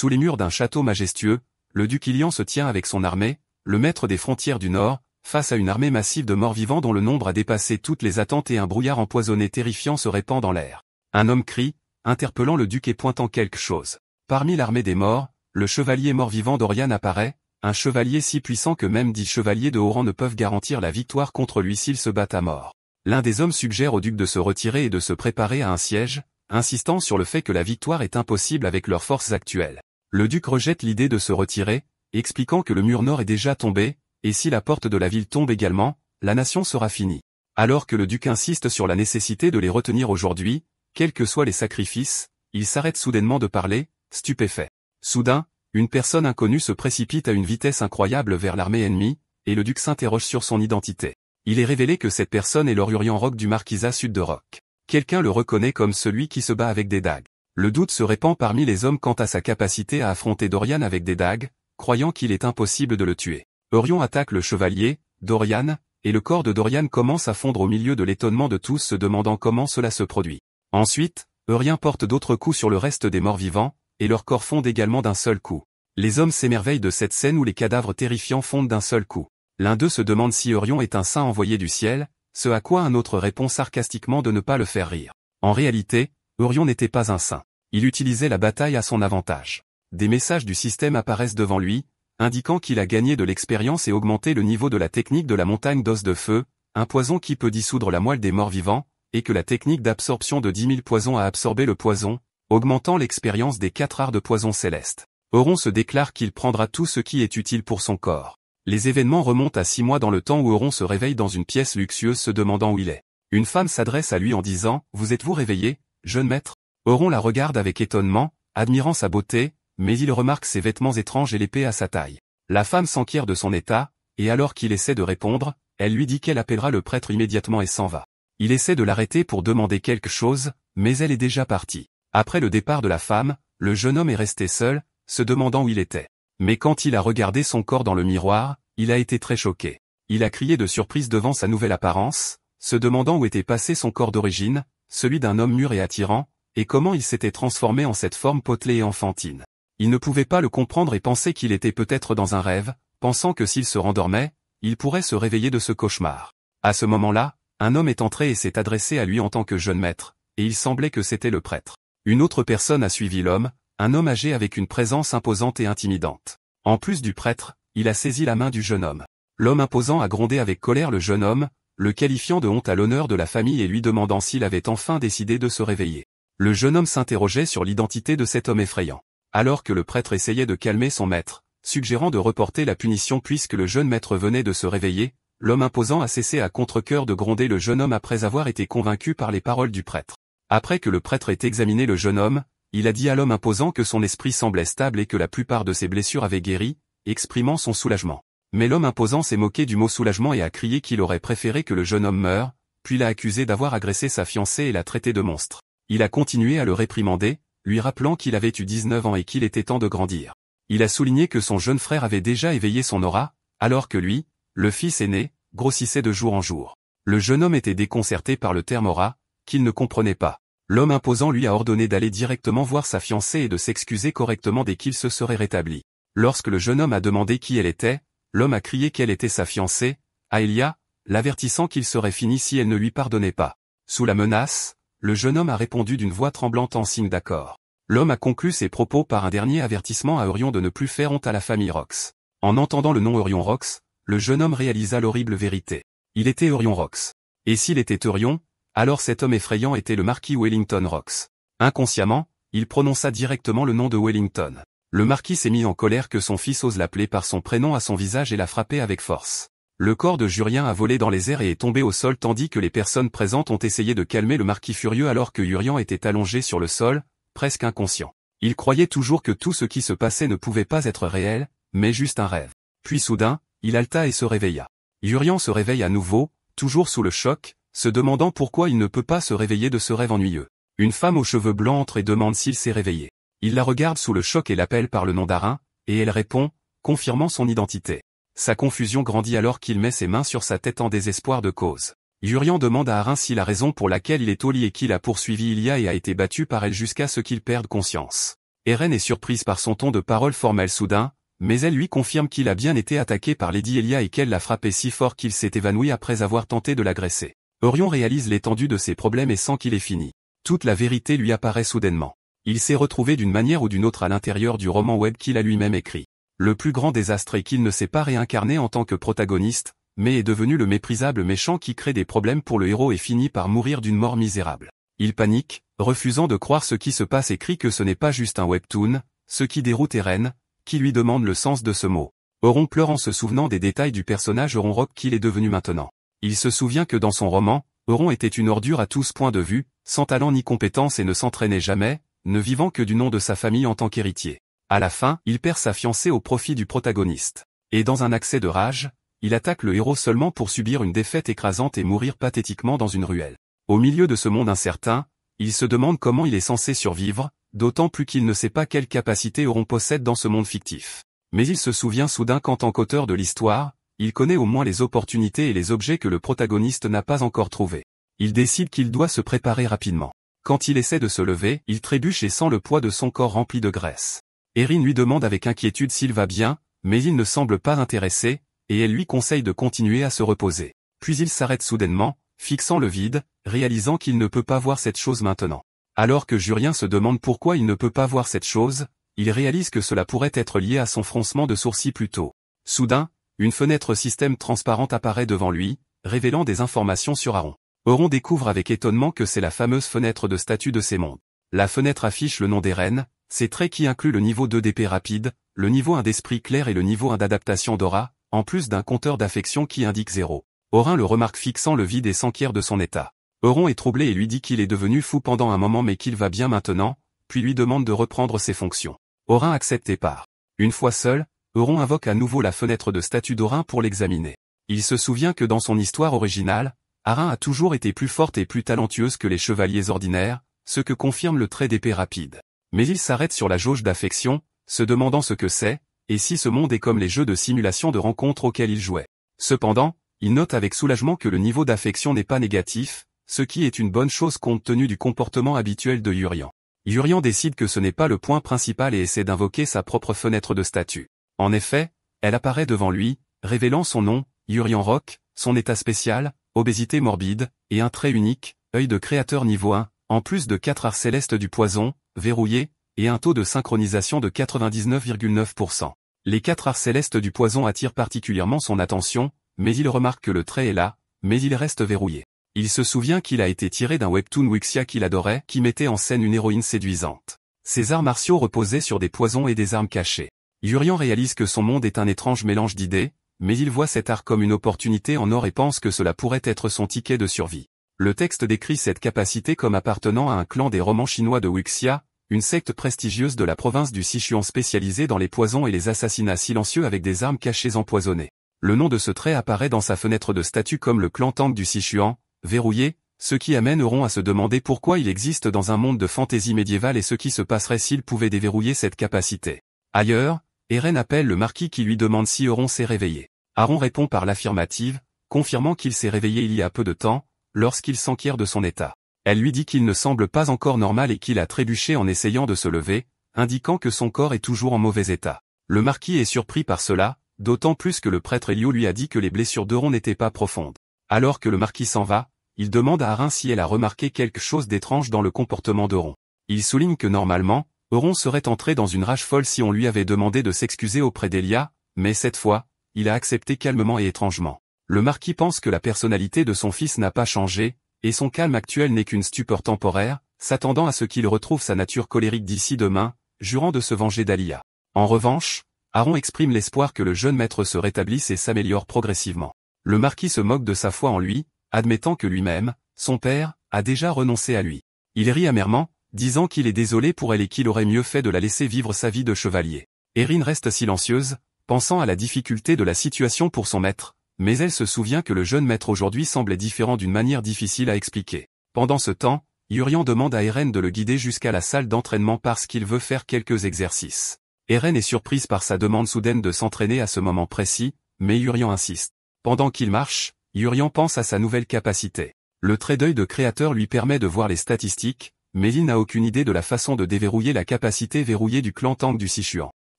Sous les murs d'un château majestueux, le duc Ilian se tient avec son armée, le maître des frontières du Nord, face à une armée massive de morts-vivants dont le nombre a dépassé toutes les attentes et un brouillard empoisonné terrifiant se répand dans l'air. Un homme crie, interpellant le duc et pointant quelque chose. Parmi l'armée des morts, le chevalier mort-vivant d'Oriane apparaît, un chevalier si puissant que même 10 chevaliers de haut rang ne peuvent garantir la victoire contre lui s'ils se battent à mort. L'un des hommes suggère au duc de se retirer et de se préparer à un siège, insistant sur le fait que la victoire est impossible avec leurs forces actuelles. Le duc rejette l'idée de se retirer, expliquant que le mur nord est déjà tombé, et si la porte de la ville tombe également, la nation sera finie. Alors que le duc insiste sur la nécessité de les retenir aujourd'hui, quels que soient les sacrifices, il s'arrête soudainement de parler, stupéfait. Soudain, une personne inconnue se précipite à une vitesse incroyable vers l'armée ennemie, et le duc s'interroge sur son identité. Il est révélé que cette personne est Lord Urien Rock du Marquisat Sud de Rock. Quelqu'un le reconnaît comme celui qui se bat avec des dagues. Le doute se répand parmi les hommes quant à sa capacité à affronter Dorian avec des dagues, croyant qu'il est impossible de le tuer. Orion attaque le chevalier, Dorian, et le corps de Dorian commence à fondre au milieu de l'étonnement de tous se demandant comment cela se produit. Ensuite, Urien porte d'autres coups sur le reste des morts vivants, et leurs corps fondent également d'un seul coup. Les hommes s'émerveillent de cette scène où les cadavres terrifiants fondent d'un seul coup. L'un d'eux se demande si Orion est un saint envoyé du ciel, ce à quoi un autre répond sarcastiquement de ne pas le faire rire. En réalité, Orion n'était pas un saint. Il utilisait la bataille à son avantage. Des messages du système apparaissent devant lui, indiquant qu'il a gagné de l'expérience et augmenté le niveau de la technique de la montagne d'os de feu, un poison qui peut dissoudre la moelle des morts vivants, et que la technique d'absorption de 10 000 poisons a absorbé le poison, augmentant l'expérience des 4 arts de poison céleste. Orion se déclare qu'il prendra tout ce qui est utile pour son corps. Les événements remontent à 6 mois dans le temps où Orion se réveille dans une pièce luxueuse se demandant où il est. Une femme s'adresse à lui en disant « Vous êtes-vous réveillé, jeune maître ?» Orion la regarde avec étonnement, admirant sa beauté, mais il remarque ses vêtements étranges et l'épée à sa taille. La femme s'enquiert de son état, et alors qu'il essaie de répondre, elle lui dit qu'elle appellera le prêtre immédiatement et s'en va. Il essaie de l'arrêter pour demander quelque chose, mais elle est déjà partie. Après le départ de la femme, le jeune homme est resté seul, se demandant où il était. Mais quand il a regardé son corps dans le miroir, il a été très choqué. Il a crié de surprise devant sa nouvelle apparence, se demandant où était passé son corps d'origine, celui d'un homme mûr et attirant, et comment il s'était transformé en cette forme potelée et enfantine. Il ne pouvait pas le comprendre et pensait qu'il était peut-être dans un rêve, pensant que s'il se rendormait, il pourrait se réveiller de ce cauchemar. À ce moment-là, un homme est entré et s'est adressé à lui en tant que jeune maître, et il semblait que c'était le prêtre. Une autre personne a suivi l'homme, un homme âgé avec une présence imposante et intimidante. En plus du prêtre, il a saisi la main du jeune homme. L'homme imposant a grondé avec colère le jeune homme, le qualifiant de honte à l'honneur de la famille et lui demandant s'il avait enfin décidé de se réveiller. Le jeune homme s'interrogeait sur l'identité de cet homme effrayant. Alors que le prêtre essayait de calmer son maître, suggérant de reporter la punition puisque le jeune maître venait de se réveiller, l'homme imposant a cessé à contre-cœur de gronder le jeune homme après avoir été convaincu par les paroles du prêtre. Après que le prêtre ait examiné le jeune homme, il a dit à l'homme imposant que son esprit semblait stable et que la plupart de ses blessures avaient guéri, exprimant son soulagement. Mais l'homme imposant s'est moqué du mot soulagement et a crié qu'il aurait préféré que le jeune homme meure, puis l'a accusé d'avoir agressé sa fiancée et l'a traité de monstre. Il a continué à le réprimander, lui rappelant qu'il avait eu 19 ans et qu'il était temps de grandir. Il a souligné que son jeune frère avait déjà éveillé son aura, alors que lui, le fils aîné, grossissait de jour en jour. Le jeune homme était déconcerté par le terme aura, qu'il ne comprenait pas. L'homme imposant lui a ordonné d'aller directement voir sa fiancée et de s'excuser correctement dès qu'il se serait rétabli. Lorsque le jeune homme a demandé qui elle était, l'homme a crié qu'elle était sa fiancée, Aelia, l'avertissant qu'il serait fini si elle ne lui pardonnait pas. Sous la menace, le jeune homme a répondu d'une voix tremblante en signe d'accord. L'homme a conclu ses propos par un dernier avertissement à Orion de ne plus faire honte à la famille Rox. En entendant le nom Orion Rox, le jeune homme réalisa l'horrible vérité. Il était Orion Rox. Et s'il était Orion, alors cet homme effrayant était le marquis Wellington Rox. Inconsciemment, il prononça directement le nom de Wellington. Le marquis s'est mis en colère que son fils ose l'appeler par son prénom à son visage et l'a frappé avec force. Le corps de Jurien a volé dans les airs et est tombé au sol tandis que les personnes présentes ont essayé de calmer le marquis furieux alors que Jurien était allongé sur le sol, presque inconscient. Il croyait toujours que tout ce qui se passait ne pouvait pas être réel, mais juste un rêve. Puis soudain, il halta et se réveilla. Jurien se réveille à nouveau, toujours sous le choc, se demandant pourquoi il ne peut pas se réveiller de ce rêve ennuyeux. Une femme aux cheveux blancs entre et demande s'il s'est réveillé. Il la regarde sous le choc et l'appelle par le nom d'Arin, et elle répond, confirmant son identité. Sa confusion grandit alors qu'il met ses mains sur sa tête en désespoir de cause. Jurien demande à Arin si la raison pour laquelle il est au lit et qu'il a poursuivi Ilia et a été battu par elle jusqu'à ce qu'il perde conscience. Eren est surprise par son ton de parole formel soudain, mais elle lui confirme qu'il a bien été attaqué par Lady Elia et qu'elle l'a frappé si fort qu'il s'est évanoui après avoir tenté de l'agresser. Orion réalise l'étendue de ses problèmes et sent qu'il est fini. Toute la vérité lui apparaît soudainement. Il s'est retrouvé d'une manière ou d'une autre à l'intérieur du roman web qu'il a lui-même écrit. Le plus grand désastre est qu'il ne s'est pas réincarné en tant que protagoniste, mais est devenu le méprisable méchant qui crée des problèmes pour le héros et finit par mourir d'une mort misérable. Il panique, refusant de croire ce qui se passe et crie que ce n'est pas juste un webtoon, ce qui déroute Eren, qui lui demande le sens de ce mot. Euron pleure en se souvenant des détails du personnage Euron Rock qu'il est devenu maintenant. Il se souvient que dans son roman, Euron était une ordure à tous points de vue, sans talent ni compétence et ne s'entraînait jamais, ne vivant que du nom de sa famille en tant qu'héritier. À la fin, il perd sa fiancée au profit du protagoniste. Et dans un accès de rage, il attaque le héros seulement pour subir une défaite écrasante et mourir pathétiquement dans une ruelle. Au milieu de ce monde incertain, il se demande comment il est censé survivre, d'autant plus qu'il ne sait pas quelle capacité Euron possède dans ce monde fictif. Mais il se souvient soudain qu'en tant qu'auteur de l'histoire, il connaît au moins les opportunités et les objets que le protagoniste n'a pas encore trouvés. Il décide qu'il doit se préparer rapidement. Quand il essaie de se lever, il trébuche et sent le poids de son corps rempli de graisse. Erin lui demande avec inquiétude s'il va bien, mais il ne semble pas intéressé, et elle lui conseille de continuer à se reposer. Puis il s'arrête soudainement, fixant le vide, réalisant qu'il ne peut pas voir cette chose maintenant. Alors que Jurien se demande pourquoi il ne peut pas voir cette chose, il réalise que cela pourrait être lié à son froncement de sourcils plus tôt. Soudain, une fenêtre système transparente apparaît devant lui, révélant des informations sur Aaron. Euron découvre avec étonnement que c'est la fameuse fenêtre de statut de ces mondes. La fenêtre affiche le nom d'Eren, ses traits qui incluent le niveau 2 d'épée rapide, le niveau 1 d'esprit clair et le niveau 1 d'adaptation d'aura, en plus d'un compteur d'affection qui indique 0. Orin le remarque fixant le vide et s'enquiert de son état. Euron est troublé et lui dit qu'il est devenu fou pendant un moment mais qu'il va bien maintenant, puis lui demande de reprendre ses fonctions. Orin accepte et part. Une fois seul, Euron invoque à nouveau la fenêtre de statut d'Orin pour l'examiner. Il se souvient que dans son histoire originale, Arin a toujours été plus forte et plus talentueuse que les chevaliers ordinaires, ce que confirme le trait d'épée rapide. Mais il s'arrête sur la jauge d'affection, se demandant ce que c'est, et si ce monde est comme les jeux de simulation de rencontres auxquels il jouait. Cependant, il note avec soulagement que le niveau d'affection n'est pas négatif, ce qui est une bonne chose compte tenu du comportement habituel de Jurien. Jurien décide que ce n'est pas le point principal et essaie d'invoquer sa propre fenêtre de statut. En effet, elle apparaît devant lui, révélant son nom, Jurien Rock, son état spécial, obésité morbide, et un trait unique, œil de créateur niveau 1, en plus de 4 arts célestes du poison, verrouillés, et un taux de synchronisation de 99,9%. Les 4 arts célestes du poison attirent particulièrement son attention, mais il remarque que le trait est là, mais il reste verrouillé. Il se souvient qu'il a été tiré d'un webtoon Wuxia qu'il adorait, qui mettait en scène une héroïne séduisante. Ses arts martiaux reposaient sur des poisons et des armes cachées. Jurien réalise que son monde est un étrange mélange d'idées, mais il voit cet art comme une opportunité en or et pense que cela pourrait être son ticket de survie. Le texte décrit cette capacité comme appartenant à un clan des romans chinois de Wuxia, une secte prestigieuse de la province du Sichuan spécialisée dans les poisons et les assassinats silencieux avec des armes cachées empoisonnées. Le nom de ce trait apparaît dans sa fenêtre de statut comme le clan Tang du Sichuan, verrouillé, ce qui amène Euron à se demander pourquoi il existe dans un monde de fantaisie médiévale et ce qui se passerait s'il pouvait déverrouiller cette capacité. Ailleurs, Eren appelle le marquis qui lui demande si Euron s'est réveillé. Aaron répond par l'affirmative, confirmant qu'il s'est réveillé il y a peu de temps, lorsqu'il s'enquiert de son état. Elle lui dit qu'il ne semble pas encore normal et qu'il a trébuché en essayant de se lever, indiquant que son corps est toujours en mauvais état. Le marquis est surpris par cela, d'autant plus que le prêtre Elio lui a dit que les blessures d'Euron n'étaient pas profondes. Alors que le marquis s'en va, il demande à Arin si elle a remarqué quelque chose d'étrange dans le comportement d'Euron. Il souligne que normalement, Euron serait entré dans une rage folle si on lui avait demandé de s'excuser auprès d'Elia, mais cette fois, il a accepté calmement et étrangement. Le marquis pense que la personnalité de son fils n'a pas changé, et son calme actuel n'est qu'une stupeur temporaire, s'attendant à ce qu'il retrouve sa nature colérique d'ici demain, jurant de se venger d'Alia. En revanche, Aaron exprime l'espoir que le jeune maître se rétablisse et s'améliore progressivement. Le marquis se moque de sa foi en lui, admettant que lui-même, son père, a déjà renoncé à lui. Il rit amèrement, disant qu'il est désolé pour elle et qu'il aurait mieux fait de la laisser vivre sa vie de chevalier. Erin reste silencieuse, pensant à la difficulté de la situation pour son maître, mais elle se souvient que le jeune maître aujourd'hui semblait différent d'une manière difficile à expliquer. Pendant ce temps, Jurien demande à Eren de le guider jusqu'à la salle d'entraînement parce qu'il veut faire quelques exercices. Eren est surprise par sa demande soudaine de s'entraîner à ce moment précis, mais Jurien insiste. Pendant qu'il marche, Jurien pense à sa nouvelle capacité. Le trait d'œil de créateur lui permet de voir les statistiques, mais il n'a aucune idée de la façon de déverrouiller la capacité verrouillée du clan Tang du Sichuan.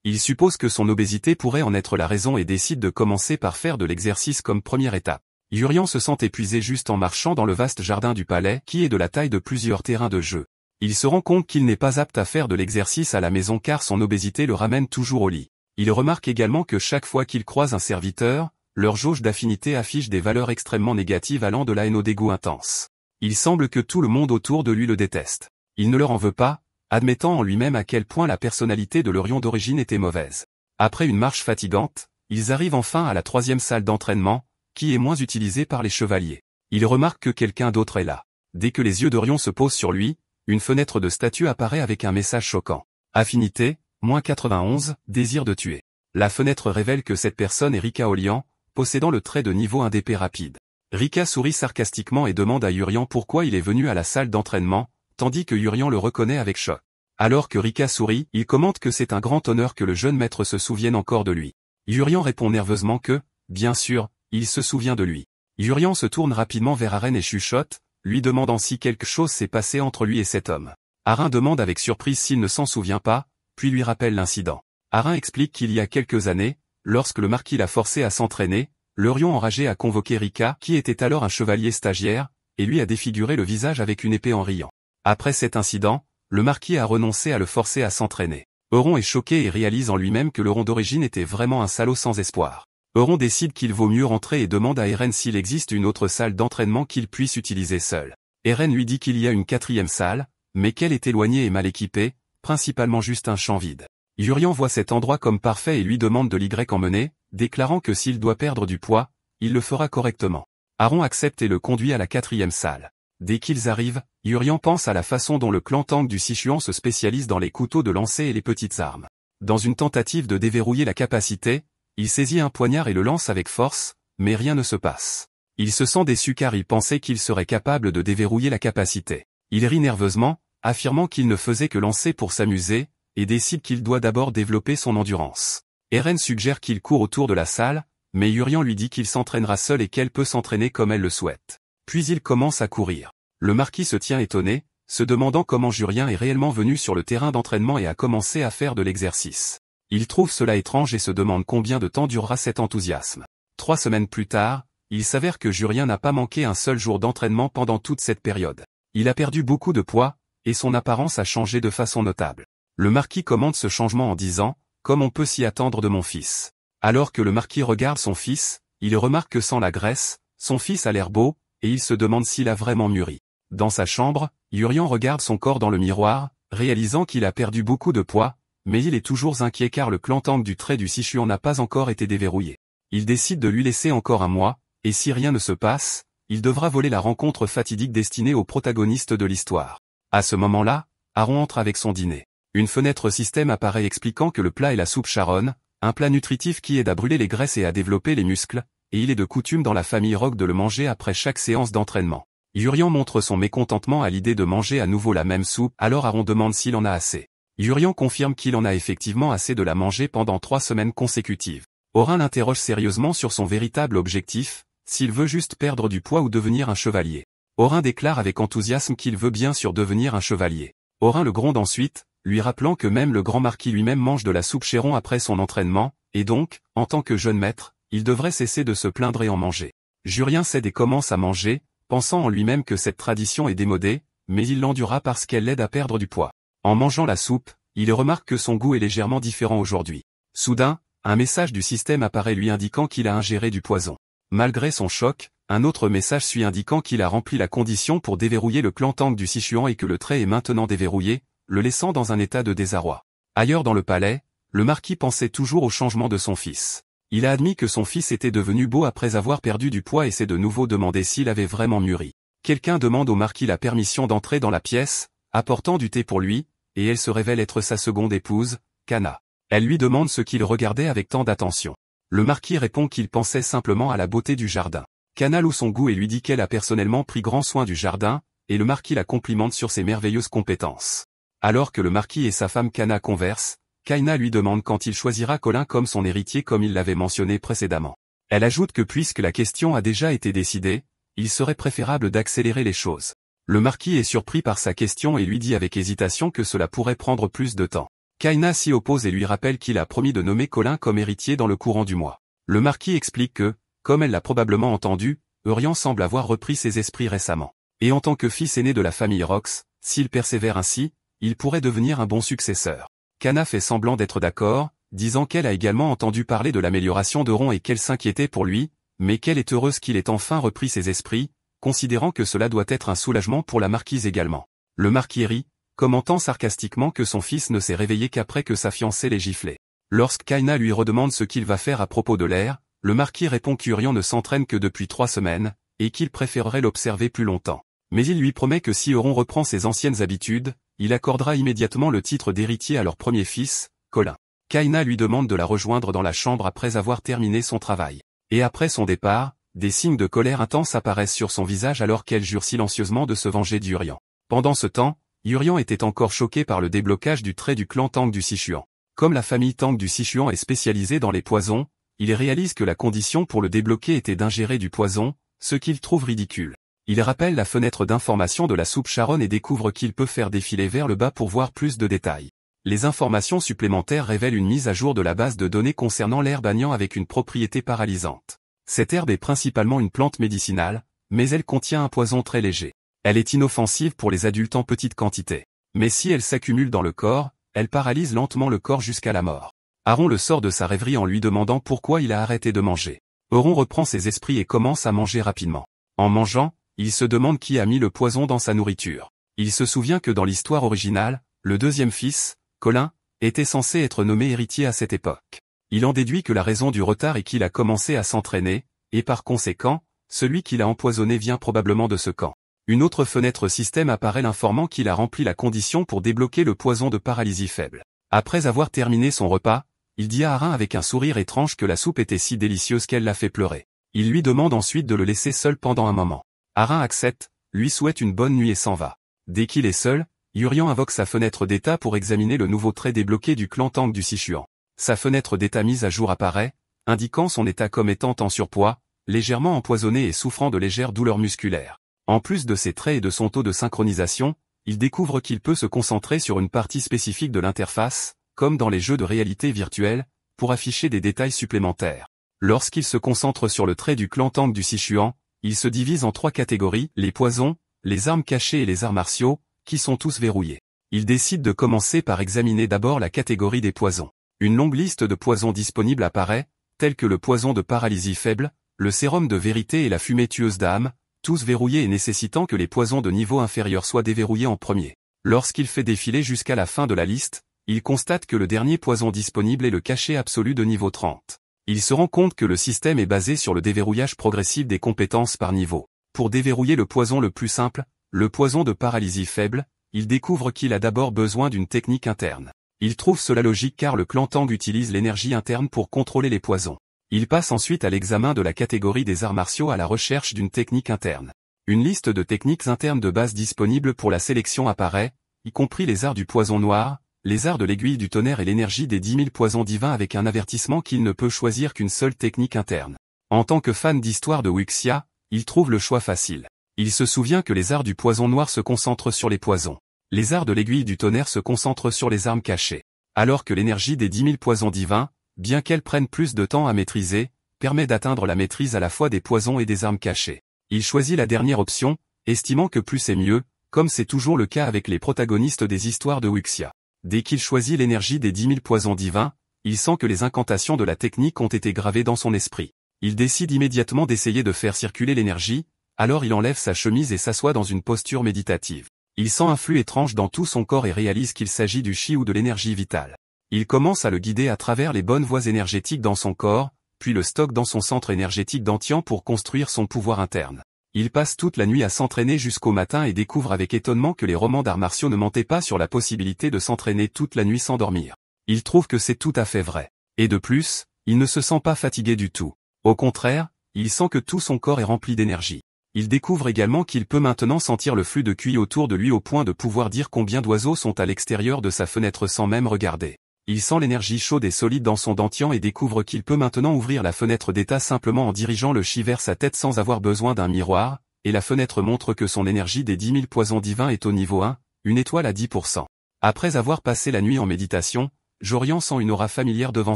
Il suppose que son obésité pourrait en être la raison et décide de commencer par faire de l'exercice comme première étape. Yurian se sent épuisé juste en marchant dans le vaste jardin du palais qui est de la taille de plusieurs terrains de jeu. Il se rend compte qu'il n'est pas apte à faire de l'exercice à la maison car son obésité le ramène toujours au lit. Il remarque également que chaque fois qu'il croise un serviteur, leur jauge d'affinité affiche des valeurs extrêmement négatives allant de la haine au dégoût intense. Il semble que tout le monde autour de lui le déteste. Il ne leur en veut pas, admettant en lui-même à quel point la personnalité de l'Orion d'origine était mauvaise. Après une marche fatigante, ils arrivent enfin à la 3e salle d'entraînement, qui est moins utilisée par les chevaliers. Il remarque que quelqu'un d'autre est là. Dès que les yeux d'Orion se posent sur lui, une fenêtre de statue apparaît avec un message choquant. Affinité, -91, désir de tuer. La fenêtre révèle que cette personne est Rika Olian, possédant le trait de niveau 1 d'épée rapide. Rika sourit sarcastiquement et demande à Yurian pourquoi il est venu à la salle d'entraînement, tandis que Yurian le reconnaît avec choc. Alors que Rika sourit, il commente que c'est un grand honneur que le jeune maître se souvienne encore de lui. Yurian répond nerveusement que, bien sûr, il se souvient de lui. Yurian se tourne rapidement vers Aren et chuchote, lui demandant si quelque chose s'est passé entre lui et cet homme. Aren demande avec surprise s'il ne s'en souvient pas, puis lui rappelle l'incident. Aren explique qu'il y a quelques années, lorsque le marquis l'a forcé à s'entraîner, l'Orion enragé a convoqué Rika qui était alors un chevalier stagiaire, et lui a défiguré le visage avec une épée en riant. Après cet incident, le marquis a renoncé à le forcer à s'entraîner. Euron est choqué et réalise en lui-même que l'Euron d'origine était vraiment un salaud sans espoir. Euron décide qu'il vaut mieux rentrer et demande à Eren s'il existe une autre salle d'entraînement qu'il puisse utiliser seul. Eren lui dit qu'il y a une 4e salle, mais qu'elle est éloignée et mal équipée, principalement juste un champ vide. Yurian voit cet endroit comme parfait et lui demande de l'Y emmener, déclarant que s'il doit perdre du poids, il le fera correctement. Aaron accepte et le conduit à la 4e salle. Dès qu'ils arrivent, Yurian pense à la façon dont le clan Tang du Sichuan se spécialise dans les couteaux de lancer et les petites armes. Dans une tentative de déverrouiller la capacité, il saisit un poignard et le lance avec force, mais rien ne se passe. Il se sent déçu car il pensait qu'il serait capable de déverrouiller la capacité. Il rit nerveusement, affirmant qu'il ne faisait que lancer pour s'amuser, et décide qu'il doit d'abord développer son endurance. Eren suggère qu'il court autour de la salle, mais Yurian lui dit qu'il s'entraînera seul et qu'elle peut s'entraîner comme elle le souhaite. Puis il commence à courir. Le marquis se tient étonné, se demandant comment Jurien est réellement venu sur le terrain d'entraînement et a commencé à faire de l'exercice. Il trouve cela étrange et se demande combien de temps durera cet enthousiasme. 3 semaines plus tard, il s'avère que Jurien n'a pas manqué un seul jour d'entraînement pendant toute cette période. Il a perdu beaucoup de poids, et son apparence a changé de façon notable. Le marquis commente ce changement en disant « Comme on peut s'y attendre de mon fils ». Alors que le marquis regarde son fils, il remarque que sans la graisse, son fils a l'air beau, et il se demande s'il a vraiment mûri. Dans sa chambre, Yurian regarde son corps dans le miroir, réalisant qu'il a perdu beaucoup de poids, mais il est toujours inquiet car le clan Tang du trait du Sichuan n'a pas encore été déverrouillé. Il décide de lui laisser encore un mois, et si rien ne se passe, il devra voler la rencontre fatidique destinée au protagoniste de l'histoire. À ce moment-là, Aaron entre avec son dîner. Une fenêtre système apparaît expliquant que le plat est la soupe Sharon, un plat nutritif qui aide à brûler les graisses et à développer les muscles, et il est de coutume dans la famille Rock de le manger après chaque séance d'entraînement. Yurian montre son mécontentement à l'idée de manger à nouveau la même soupe, alors Aaron demande s'il en a assez. Yurian confirme qu'il en a effectivement assez de la manger pendant 3 semaines consécutives. Orin l'interroge sérieusement sur son véritable objectif, s'il veut juste perdre du poids ou devenir un chevalier. Orin déclare avec enthousiasme qu'il veut bien sûr devenir un chevalier. Orin le gronde ensuite, lui rappelant que même le grand marquis lui-même mange de la soupe Chéron après son entraînement, et donc, en tant que jeune maître, il devrait cesser de se plaindre et en manger. Jurien cède et commence à manger, pensant en lui-même que cette tradition est démodée, mais il l'endurera parce qu'elle l'aide à perdre du poids. En mangeant la soupe, il remarque que son goût est légèrement différent aujourd'hui. Soudain, un message du système apparaît lui indiquant qu'il a ingéré du poison. Malgré son choc, un autre message suit indiquant qu'il a rempli la condition pour déverrouiller le clan Tang du Sichuan et que le trait est maintenant déverrouillé, le laissant dans un état de désarroi. Ailleurs dans le palais, le marquis pensait toujours au changement de son fils. Il a admis que son fils était devenu beau après avoir perdu du poids et s'est de nouveau demandé s'il avait vraiment mûri. Quelqu'un demande au marquis la permission d'entrer dans la pièce, apportant du thé pour lui, et elle se révèle être sa seconde épouse, Kana. Elle lui demande ce qu'il regardait avec tant d'attention. Le marquis répond qu'il pensait simplement à la beauté du jardin. Kana loue son goût et lui dit qu'elle a personnellement pris grand soin du jardin, et le marquis la complimente sur ses merveilleuses compétences. Alors que le marquis et sa femme Kana conversent, Kaina lui demande quand il choisira Colin comme son héritier comme il l'avait mentionné précédemment. Elle ajoute que puisque la question a déjà été décidée, il serait préférable d'accélérer les choses. Le marquis est surpris par sa question et lui dit avec hésitation que cela pourrait prendre plus de temps. Kaina s'y oppose et lui rappelle qu'il a promis de nommer Colin comme héritier dans le courant du mois. Le marquis explique que, comme elle l'a probablement entendu, Euryant semble avoir repris ses esprits récemment. Et en tant que fils aîné de la famille Rox, s'il persévère ainsi, il pourrait devenir un bon successeur. Kana fait semblant d'être d'accord, disant qu'elle a également entendu parler de l'amélioration d'Euron et qu'elle s'inquiétait pour lui, mais qu'elle est heureuse qu'il ait enfin repris ses esprits, considérant que cela doit être un soulagement pour la marquise également. Le marquis rit, commentant sarcastiquement que son fils ne s'est réveillé qu'après que sa fiancée l'ait giflé. Lorsque Kaina lui redemande ce qu'il va faire à propos de l'air, le marquis répond qu'Urian ne s'entraîne que depuis 3 semaines, et qu'il préférerait l'observer plus longtemps. Mais il lui promet que si Euron reprend ses anciennes habitudes, il accordera immédiatement le titre d'héritier à leur premier fils, Colin. Kaina lui demande de la rejoindre dans la chambre après avoir terminé son travail. Et après son départ, des signes de colère intense apparaissent sur son visage alors qu'elle jure silencieusement de se venger d'Urian. Pendant ce temps, Urian était encore choqué par le déblocage du trait du clan Tang du Sichuan. Comme la famille Tang du Sichuan est spécialisée dans les poisons, il réalise que la condition pour le débloquer était d'ingérer du poison, ce qu'il trouve ridicule. Il rappelle la fenêtre d'information de la soupe Charon et découvre qu'il peut faire défiler vers le bas pour voir plus de détails. Les informations supplémentaires révèlent une mise à jour de la base de données concernant l'herbe Agnan avec une propriété paralysante. Cette herbe est principalement une plante médicinale, mais elle contient un poison très léger. Elle est inoffensive pour les adultes en petite quantité. Mais si elle s'accumule dans le corps, elle paralyse lentement le corps jusqu'à la mort. Aaron le sort de sa rêverie en lui demandant pourquoi il a arrêté de manger. Euron reprend ses esprits et commence à manger rapidement. En mangeant, il se demande qui a mis le poison dans sa nourriture. Il se souvient que dans l'histoire originale, le deuxième fils, Colin, était censé être nommé héritier à cette époque. Il en déduit que la raison du retard est qu'il a commencé à s'entraîner, et par conséquent, celui qui l'a empoisonné vient probablement de ce camp. Une autre fenêtre système apparaît l'informant qu'il a rempli la condition pour débloquer le poison de paralysie faible. Après avoir terminé son repas, il dit à Arin avec un sourire étrange que la soupe était si délicieuse qu'elle l'a fait pleurer. Il lui demande ensuite de le laisser seul pendant un moment. Arin accepte, lui souhaite une bonne nuit et s'en va. Dès qu'il est seul, Urian invoque sa fenêtre d'état pour examiner le nouveau trait débloqué du clan Tang du Sichuan. Sa fenêtre d'état mise à jour apparaît, indiquant son état comme étant en surpoids, légèrement empoisonné et souffrant de légères douleurs musculaires. En plus de ses traits et de son taux de synchronisation, il découvre qu'il peut se concentrer sur une partie spécifique de l'interface, comme dans les jeux de réalité virtuelle, pour afficher des détails supplémentaires. Lorsqu'il se concentre sur le trait du clan Tang du Sichuan, il se divise en 3 catégories, les poisons, les armes cachées et les arts martiaux, qui sont tous verrouillés. Il décide de commencer par examiner d'abord la catégorie des poisons. Une longue liste de poisons disponibles apparaît, tels que le poison de paralysie faible, le sérum de vérité et la fumée tueuse d'âme, tous verrouillés et nécessitant que les poisons de niveau inférieur soient déverrouillés en premier. Lorsqu'il fait défiler jusqu'à la fin de la liste, il constate que le dernier poison disponible est le cachet absolu de niveau 30. Il se rend compte que le système est basé sur le déverrouillage progressif des compétences par niveau. Pour déverrouiller le poison le plus simple, le poison de paralysie faible, il découvre qu'il a d'abord besoin d'une technique interne. Il trouve cela logique car le clan Tang utilise l'énergie interne pour contrôler les poisons. Il passe ensuite à l'examen de la catégorie des arts martiaux à la recherche d'une technique interne. Une liste de techniques internes de base disponibles pour la sélection apparaît, y compris les arts du poison noir, les arts de l'aiguille du tonnerre et l'énergie des 10 000 poisons divins avec un avertissement qu'il ne peut choisir qu'une seule technique interne. En tant que fan d'histoire de Wuxia, il trouve le choix facile. Il se souvient que les arts du poison noir se concentrent sur les poisons. Les arts de l'aiguille du tonnerre se concentrent sur les armes cachées. Alors que l'énergie des 10 000 poisons divins, bien qu'elle prenne plus de temps à maîtriser, permet d'atteindre la maîtrise à la fois des poisons et des armes cachées. Il choisit la dernière option, estimant que plus est mieux, comme c'est toujours le cas avec les protagonistes des histoires de Wuxia. Dès qu'il choisit l'énergie des 10 000 poisons divins, il sent que les incantations de la technique ont été gravées dans son esprit. Il décide immédiatement d'essayer de faire circuler l'énergie, alors il enlève sa chemise et s'assoit dans une posture méditative. Il sent un flux étrange dans tout son corps et réalise qu'il s'agit du chi ou de l'énergie vitale. Il commence à le guider à travers les bonnes voies énergétiques dans son corps, puis le stocke dans son centre énergétique d'Antian pour construire son pouvoir interne. Il passe toute la nuit à s'entraîner jusqu'au matin et découvre avec étonnement que les romans d'arts martiaux ne mentaient pas sur la possibilité de s'entraîner toute la nuit sans dormir. Il trouve que c'est tout à fait vrai. Et de plus, il ne se sent pas fatigué du tout. Au contraire, il sent que tout son corps est rempli d'énergie. Il découvre également qu'il peut maintenant sentir le flux de QI autour de lui au point de pouvoir dire combien d'oiseaux sont à l'extérieur de sa fenêtre sans même regarder. Il sent l'énergie chaude et solide dans son dantian et découvre qu'il peut maintenant ouvrir la fenêtre d'état simplement en dirigeant le chi vers sa tête sans avoir besoin d'un miroir, et la fenêtre montre que son énergie des 10 000 poisons divins est au niveau 1, une étoile à 10%. Après avoir passé la nuit en méditation, Jorian sent une aura familière devant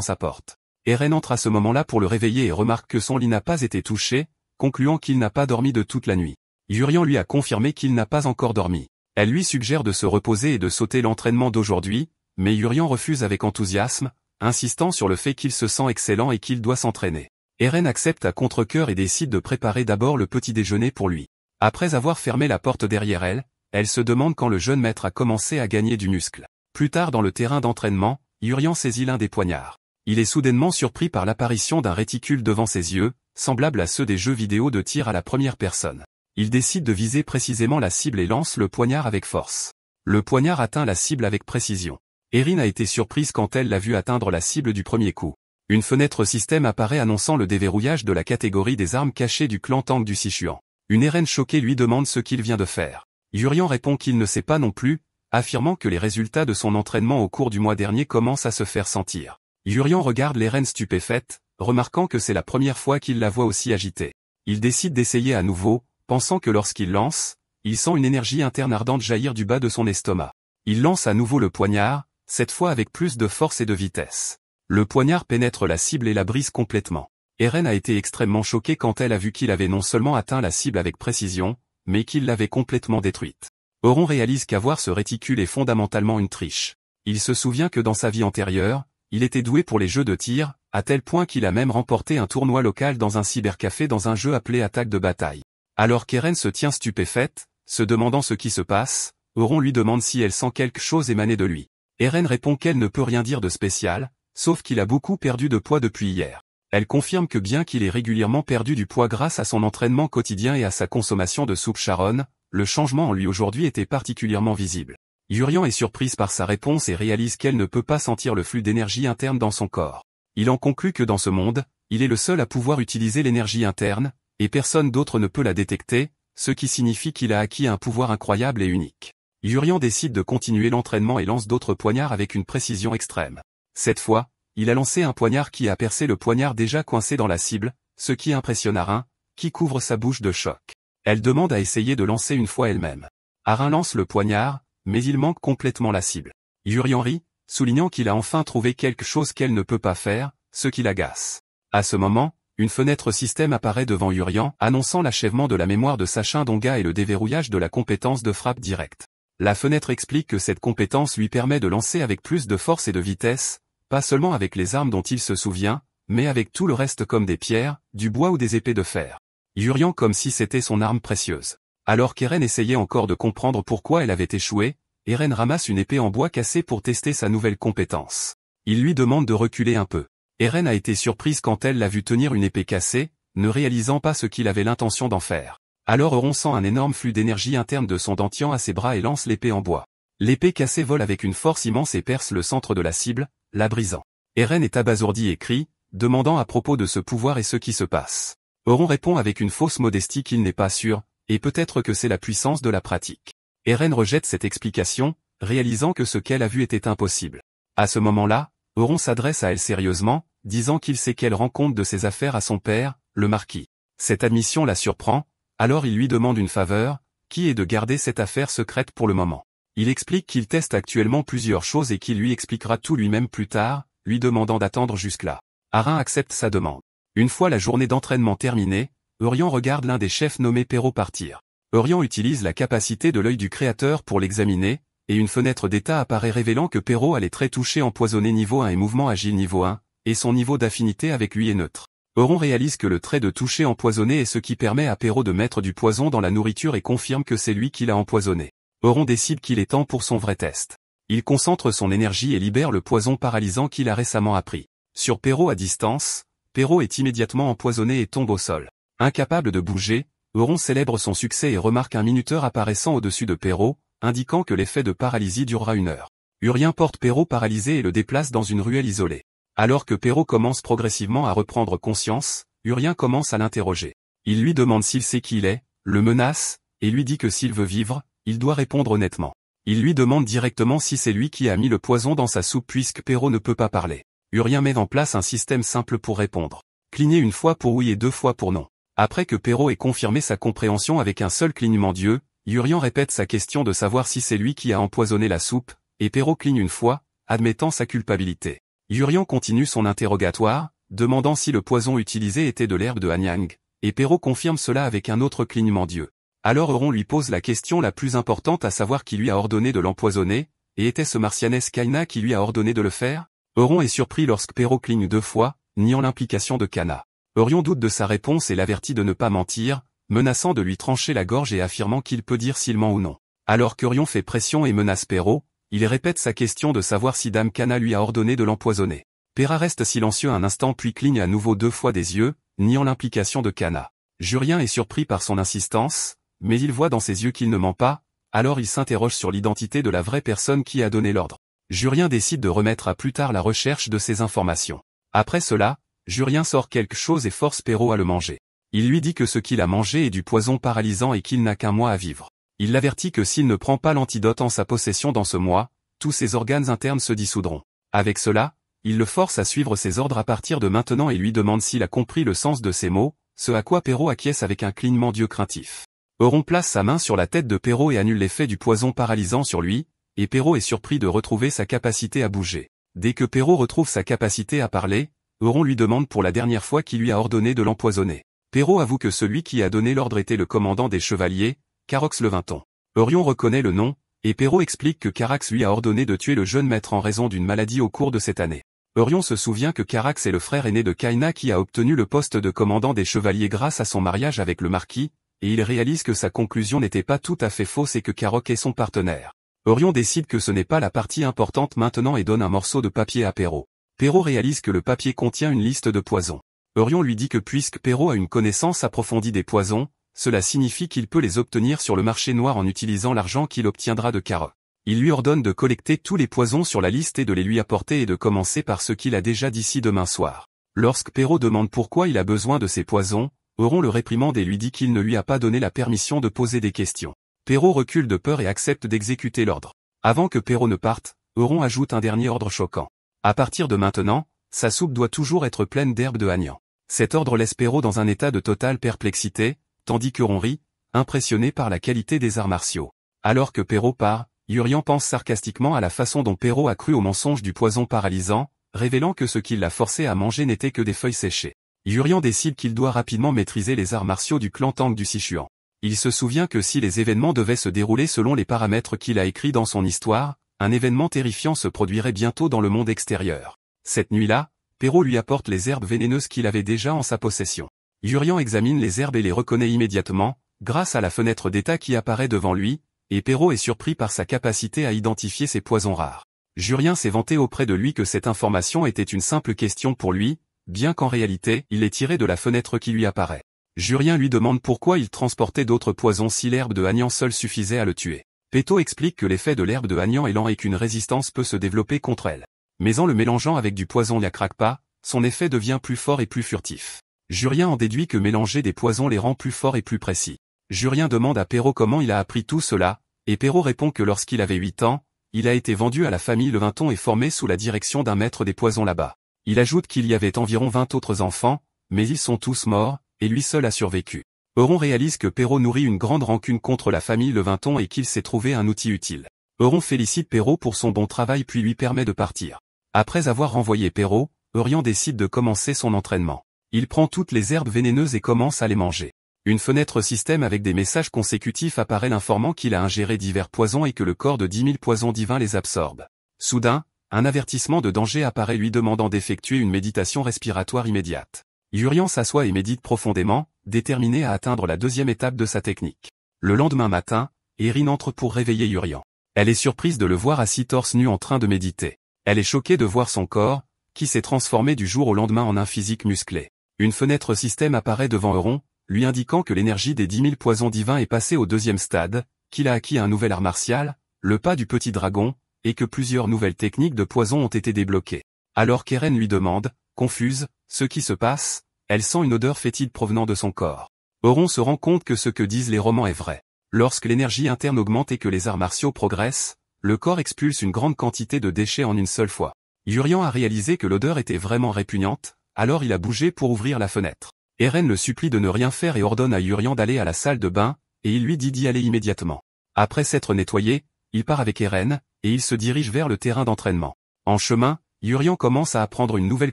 sa porte. Eren entre à ce moment-là pour le réveiller et remarque que son lit n'a pas été touché, concluant qu'il n'a pas dormi de toute la nuit. Jurian lui a confirmé qu'il n'a pas encore dormi. Elle lui suggère de se reposer et de sauter l'entraînement d'aujourd'hui, mais Jurian refuse avec enthousiasme, insistant sur le fait qu'il se sent excellent et qu'il doit s'entraîner. Eren accepte à contre-cœur et décide de préparer d'abord le petit déjeuner pour lui. Après avoir fermé la porte derrière elle, elle se demande quand le jeune maître a commencé à gagner du muscle. Plus tard dans le terrain d'entraînement, Jurian saisit l'un des poignards. Il est soudainement surpris par l'apparition d'un réticule devant ses yeux, semblable à ceux des jeux vidéo de tir à la première personne. Il décide de viser précisément la cible et lance le poignard avec force. Le poignard atteint la cible avec précision. Erin a été surprise quand elle l'a vu atteindre la cible du premier coup. Une fenêtre système apparaît annonçant le déverrouillage de la catégorie des armes cachées du clan Tang du Sichuan. Une Eren choquée lui demande ce qu'il vient de faire. Jurian répond qu'il ne sait pas non plus, affirmant que les résultats de son entraînement au cours du mois dernier commencent à se faire sentir. Jurian regarde l'Eren stupéfaite, remarquant que c'est la première fois qu'il la voit aussi agitée. Il décide d'essayer à nouveau, pensant que lorsqu'il lance, il sent une énergie interne ardente jaillir du bas de son estomac. Il lance à nouveau le poignard, cette fois avec plus de force et de vitesse. Le poignard pénètre la cible et la brise complètement. Eren a été extrêmement choquée quand elle a vu qu'il avait non seulement atteint la cible avec précision, mais qu'il l'avait complètement détruite. Euron réalise qu'avoir ce réticule est fondamentalement une triche. Il se souvient que dans sa vie antérieure, il était doué pour les jeux de tir, à tel point qu'il a même remporté un tournoi local dans un cybercafé dans un jeu appelé Attaque de bataille. Alors qu'Eren se tient stupéfaite, se demandant ce qui se passe, Euron lui demande si elle sent quelque chose émaner de lui. Eren répond qu'elle ne peut rien dire de spécial, sauf qu'il a beaucoup perdu de poids depuis hier. Elle confirme que bien qu'il ait régulièrement perdu du poids grâce à son entraînement quotidien et à sa consommation de soupe Sharon, le changement en lui aujourd'hui était particulièrement visible. Jurian est surprise par sa réponse et réalise qu'elle ne peut pas sentir le flux d'énergie interne dans son corps. Il en conclut que dans ce monde, il est le seul à pouvoir utiliser l'énergie interne, et personne d'autre ne peut la détecter, ce qui signifie qu'il a acquis un pouvoir incroyable et unique. Jurian décide de continuer l'entraînement et lance d'autres poignards avec une précision extrême. Cette fois, il a lancé un poignard qui a percé le poignard déjà coincé dans la cible, ce qui impressionne Arin, qui couvre sa bouche de choc. Elle demande à essayer de lancer une fois elle-même. Arin lance le poignard, mais il manque complètement la cible. Jurian rit, soulignant qu'il a enfin trouvé quelque chose qu'elle ne peut pas faire, ce qui l'agace. À ce moment, une fenêtre système apparaît devant Jurian, annonçant l'achèvement de la mémoire de Sachin Donga et le déverrouillage de la compétence de frappe directe. La fenêtre explique que cette compétence lui permet de lancer avec plus de force et de vitesse, pas seulement avec les armes dont il se souvient, mais avec tout le reste comme des pierres, du bois ou des épées de fer. Jurian comme si c'était son arme précieuse. Alors qu'Eren essayait encore de comprendre pourquoi elle avait échoué, Eren ramasse une épée en bois cassé pour tester sa nouvelle compétence. Il lui demande de reculer un peu. Eren a été surprise quand elle l'a vu tenir une épée cassée, ne réalisant pas ce qu'il avait l'intention d'en faire. Alors Euron sent un énorme flux d'énergie interne de son dentian à ses bras et lance l'épée en bois. L'épée cassée vole avec une force immense et perce le centre de la cible, la brisant. Eren est abasourdi et crie, demandant à propos de ce pouvoir et ce qui se passe. Euron répond avec une fausse modestie qu'il n'est pas sûr, et peut-être que c'est la puissance de la pratique. Eren rejette cette explication, réalisant que ce qu'elle a vu était impossible. À ce moment-là, Euron s'adresse à elle sérieusement, disant qu'il sait qu'elle rend compte de ses affaires à son père, le marquis. Cette admission la surprend, alors il lui demande une faveur, qui est de garder cette affaire secrète pour le moment. Il explique qu'il teste actuellement plusieurs choses et qu'il lui expliquera tout lui-même plus tard, lui demandant d'attendre jusque-là. Arin accepte sa demande. Une fois la journée d'entraînement terminée, Euron regarde l'un des chefs nommé Perrault partir. Euron utilise la capacité de l'œil du créateur pour l'examiner, et une fenêtre d'état apparaît révélant que Perrault a les traits touchés empoisonnés niveau 1 et mouvement agile niveau 1, et son niveau d'affinité avec lui est neutre. Euron réalise que le trait de toucher empoisonné est ce qui permet à Perrault de mettre du poison dans la nourriture et confirme que c'est lui qui l'a empoisonné. Euron décide qu'il est temps pour son vrai test. Il concentre son énergie et libère le poison paralysant qu'il a récemment appris. Sur Perrault à distance, Perrault est immédiatement empoisonné et tombe au sol. Incapable de bouger, Euron célèbre son succès et remarque un minuteur apparaissant au-dessus de Perrault, indiquant que l'effet de paralysie durera 1 heure. Urien porte Perrault paralysé et le déplace dans une ruelle isolée. Alors que Perrault commence progressivement à reprendre conscience, Urien commence à l'interroger. Il lui demande s'il sait qui il est, le menace, et lui dit que s'il veut vivre, il doit répondre honnêtement. Il lui demande directement si c'est lui qui a mis le poison dans sa soupe puisque Perrault ne peut pas parler. Urien met en place un système simple pour répondre. Cligner une fois pour oui et 2 fois pour non. Après que Perrault ait confirmé sa compréhension avec un seul clignement d'yeux, Yurian répète sa question de savoir si c'est lui qui a empoisonné la soupe, et Perrault cligne une fois, admettant sa culpabilité. Yurian continue son interrogatoire, demandant si le poison utilisé était de l'herbe de Hanyang, et Perrault confirme cela avec un autre clignement d'yeux. Alors Euron lui pose la question la plus importante à savoir qui lui a ordonné de l'empoisonner, et était-ce Marcianès Kaina qui lui a ordonné de le faire? Euron est surpris lorsque Perrault cligne 2 fois, niant l'implication de Kana. Eurion doute de sa réponse et l'avertit de ne pas mentir, menaçant de lui trancher la gorge et affirmant qu'il peut dire s'il ment ou non. Alors qu'Eurion fait pression et menace Perrault, il répète sa question de savoir si Dame Kana lui a ordonné de l'empoisonner. Perra reste silencieux un instant puis cligne à nouveau 2 fois des yeux, niant l'implication de Kana. Jurien est surpris par son insistance, mais il voit dans ses yeux qu'il ne ment pas, alors il s'interroge sur l'identité de la vraie personne qui a donné l'ordre. Jurien décide de remettre à plus tard la recherche de ces informations. Après cela, Jurien sort quelque chose et force Perrault à le manger. Il lui dit que ce qu'il a mangé est du poison paralysant et qu'il n'a qu'un mois à vivre. Il l'avertit que s'il ne prend pas l'antidote en sa possession dans ce mois, tous ses organes internes se dissoudront. Avec cela, il le force à suivre ses ordres à partir de maintenant et lui demande s'il a compris le sens de ses mots, ce à quoi Perrault acquiesce avec un clignement d'yeux craintif. Euron place sa main sur la tête de Perrault et annule l'effet du poison paralysant sur lui, et Perrault est surpris de retrouver sa capacité à bouger. Dès que Perrault retrouve sa capacité à parler, Euron lui demande pour la dernière fois qui lui a ordonné de l'empoisonner. Perrault avoue que celui qui a donné l'ordre était le commandant des chevaliers, Carax Levinton. Eurion reconnaît le nom, et Perrault explique que Carax lui a ordonné de tuer le jeune maître en raison d'une maladie au cours de cette année. Eurion se souvient que Carax est le frère aîné de Kaina qui a obtenu le poste de commandant des chevaliers grâce à son mariage avec le marquis, et il réalise que sa conclusion n'était pas tout à fait fausse et que Carax est son partenaire. Eurion décide que ce n'est pas la partie importante maintenant et donne un morceau de papier à Perrault. Perrault réalise que le papier contient une liste de poisons. Eurion lui dit que puisque Perrault a une connaissance approfondie des poisons, cela signifie qu'il peut les obtenir sur le marché noir en utilisant l'argent qu'il obtiendra de Carax. Il lui ordonne de collecter tous les poisons sur la liste et de les lui apporter et de commencer par ceux qu'il a déjà d'ici demain soir. Lorsque Perrault demande pourquoi il a besoin de ces poisons, Euron le réprimande et lui dit qu'il ne lui a pas donné la permission de poser des questions. Perrault recule de peur et accepte d'exécuter l'ordre. Avant que Perrault ne parte, Euron ajoute un dernier ordre choquant. À partir de maintenant, sa soupe doit toujours être pleine d'herbes de Hanyang. Cet ordre laisse Perrault dans un état de totale perplexité, tandis qu'Euron rit, impressionné par la qualité des arts martiaux. Alors que Perrault part, Yurian pense sarcastiquement à la façon dont Perrault a cru au mensonge du poison paralysant, révélant que ce qui l'a forcé à manger n'était que des feuilles séchées. Yurian décide qu'il doit rapidement maîtriser les arts martiaux du clan Tang du Sichuan. Il se souvient que si les événements devaient se dérouler selon les paramètres qu'il a écrits dans son histoire, un événement terrifiant se produirait bientôt dans le monde extérieur. Cette nuit-là, Perrault lui apporte les herbes vénéneuses qu'il avait déjà en sa possession. Yurian examine les herbes et les reconnaît immédiatement, grâce à la fenêtre d'état qui apparaît devant lui, et Perrault est surpris par sa capacité à identifier ces poisons rares. Jurien s'est vanté auprès de lui que cette information était une simple question pour lui, bien qu'en réalité, il l'ait tirée de la fenêtre qui lui apparaît. Jurien lui demande pourquoi il transportait d'autres poisons si l'herbe de Hanyang seule suffisait à le tuer. Péto explique que l'effet de l'herbe de Hanyang est lent et qu'une résistance peut se développer contre elle. Mais en le mélangeant avec du poison Liakrakpa, son effet devient plus fort et plus furtif. Jurien en déduit que mélanger des poisons les rend plus forts et plus précis. Jurien demande à Perrault comment il a appris tout cela, et Perrault répond que lorsqu'il avait 8 ans, il a été vendu à la famille Levinton et formé sous la direction d'un maître des poisons là-bas. Il ajoute qu'il y avait environ 20 autres enfants, mais ils sont tous morts, et lui seul a survécu. Euron réalise que Perrault nourrit une grande rancune contre la famille Levinton et qu'il s'est trouvé un outil utile. Euron félicite Perrault pour son bon travail puis lui permet de partir. Après avoir renvoyé Perrault, Eurian décide de commencer son entraînement. Il prend toutes les herbes vénéneuses et commence à les manger. Une fenêtre système avec des messages consécutifs apparaît l'informant qu'il a ingéré divers poisons et que le corps de 10 000 poisons divins les absorbe. Soudain, un avertissement de danger apparaît lui demandant d'effectuer une méditation respiratoire immédiate. Yurian s'assoit et médite profondément, déterminé à atteindre la 2e étape de sa technique. Le lendemain matin, Erin entre pour réveiller Yurian. Elle est surprise de le voir assis torse nu en train de méditer. Elle est choquée de voir son corps, qui s'est transformé du jour au lendemain en un physique musclé. Une fenêtre système apparaît devant Euron, lui indiquant que l'énergie des 10 000 poisons divins est passée au 2e stade, qu'il a acquis un nouvel art martial, le pas du petit dragon, et que plusieurs nouvelles techniques de poison ont été débloquées. Alors qu'Eren lui demande, confuse, ce qui se passe, elle sent une odeur fétide provenant de son corps. Euron se rend compte que ce que disent les romans est vrai. Lorsque l'énergie interne augmente et que les arts martiaux progressent, le corps expulse une grande quantité de déchets en une seule fois. Yurian a réalisé que l'odeur était vraiment répugnante, alors il a bougé pour ouvrir la fenêtre. Eren le supplie de ne rien faire et ordonne à Urian d'aller à la salle de bain, et il lui dit d'y aller immédiatement. Après s'être nettoyé, il part avec Eren, et il se dirige vers le terrain d'entraînement. En chemin, Urian commence à apprendre une nouvelle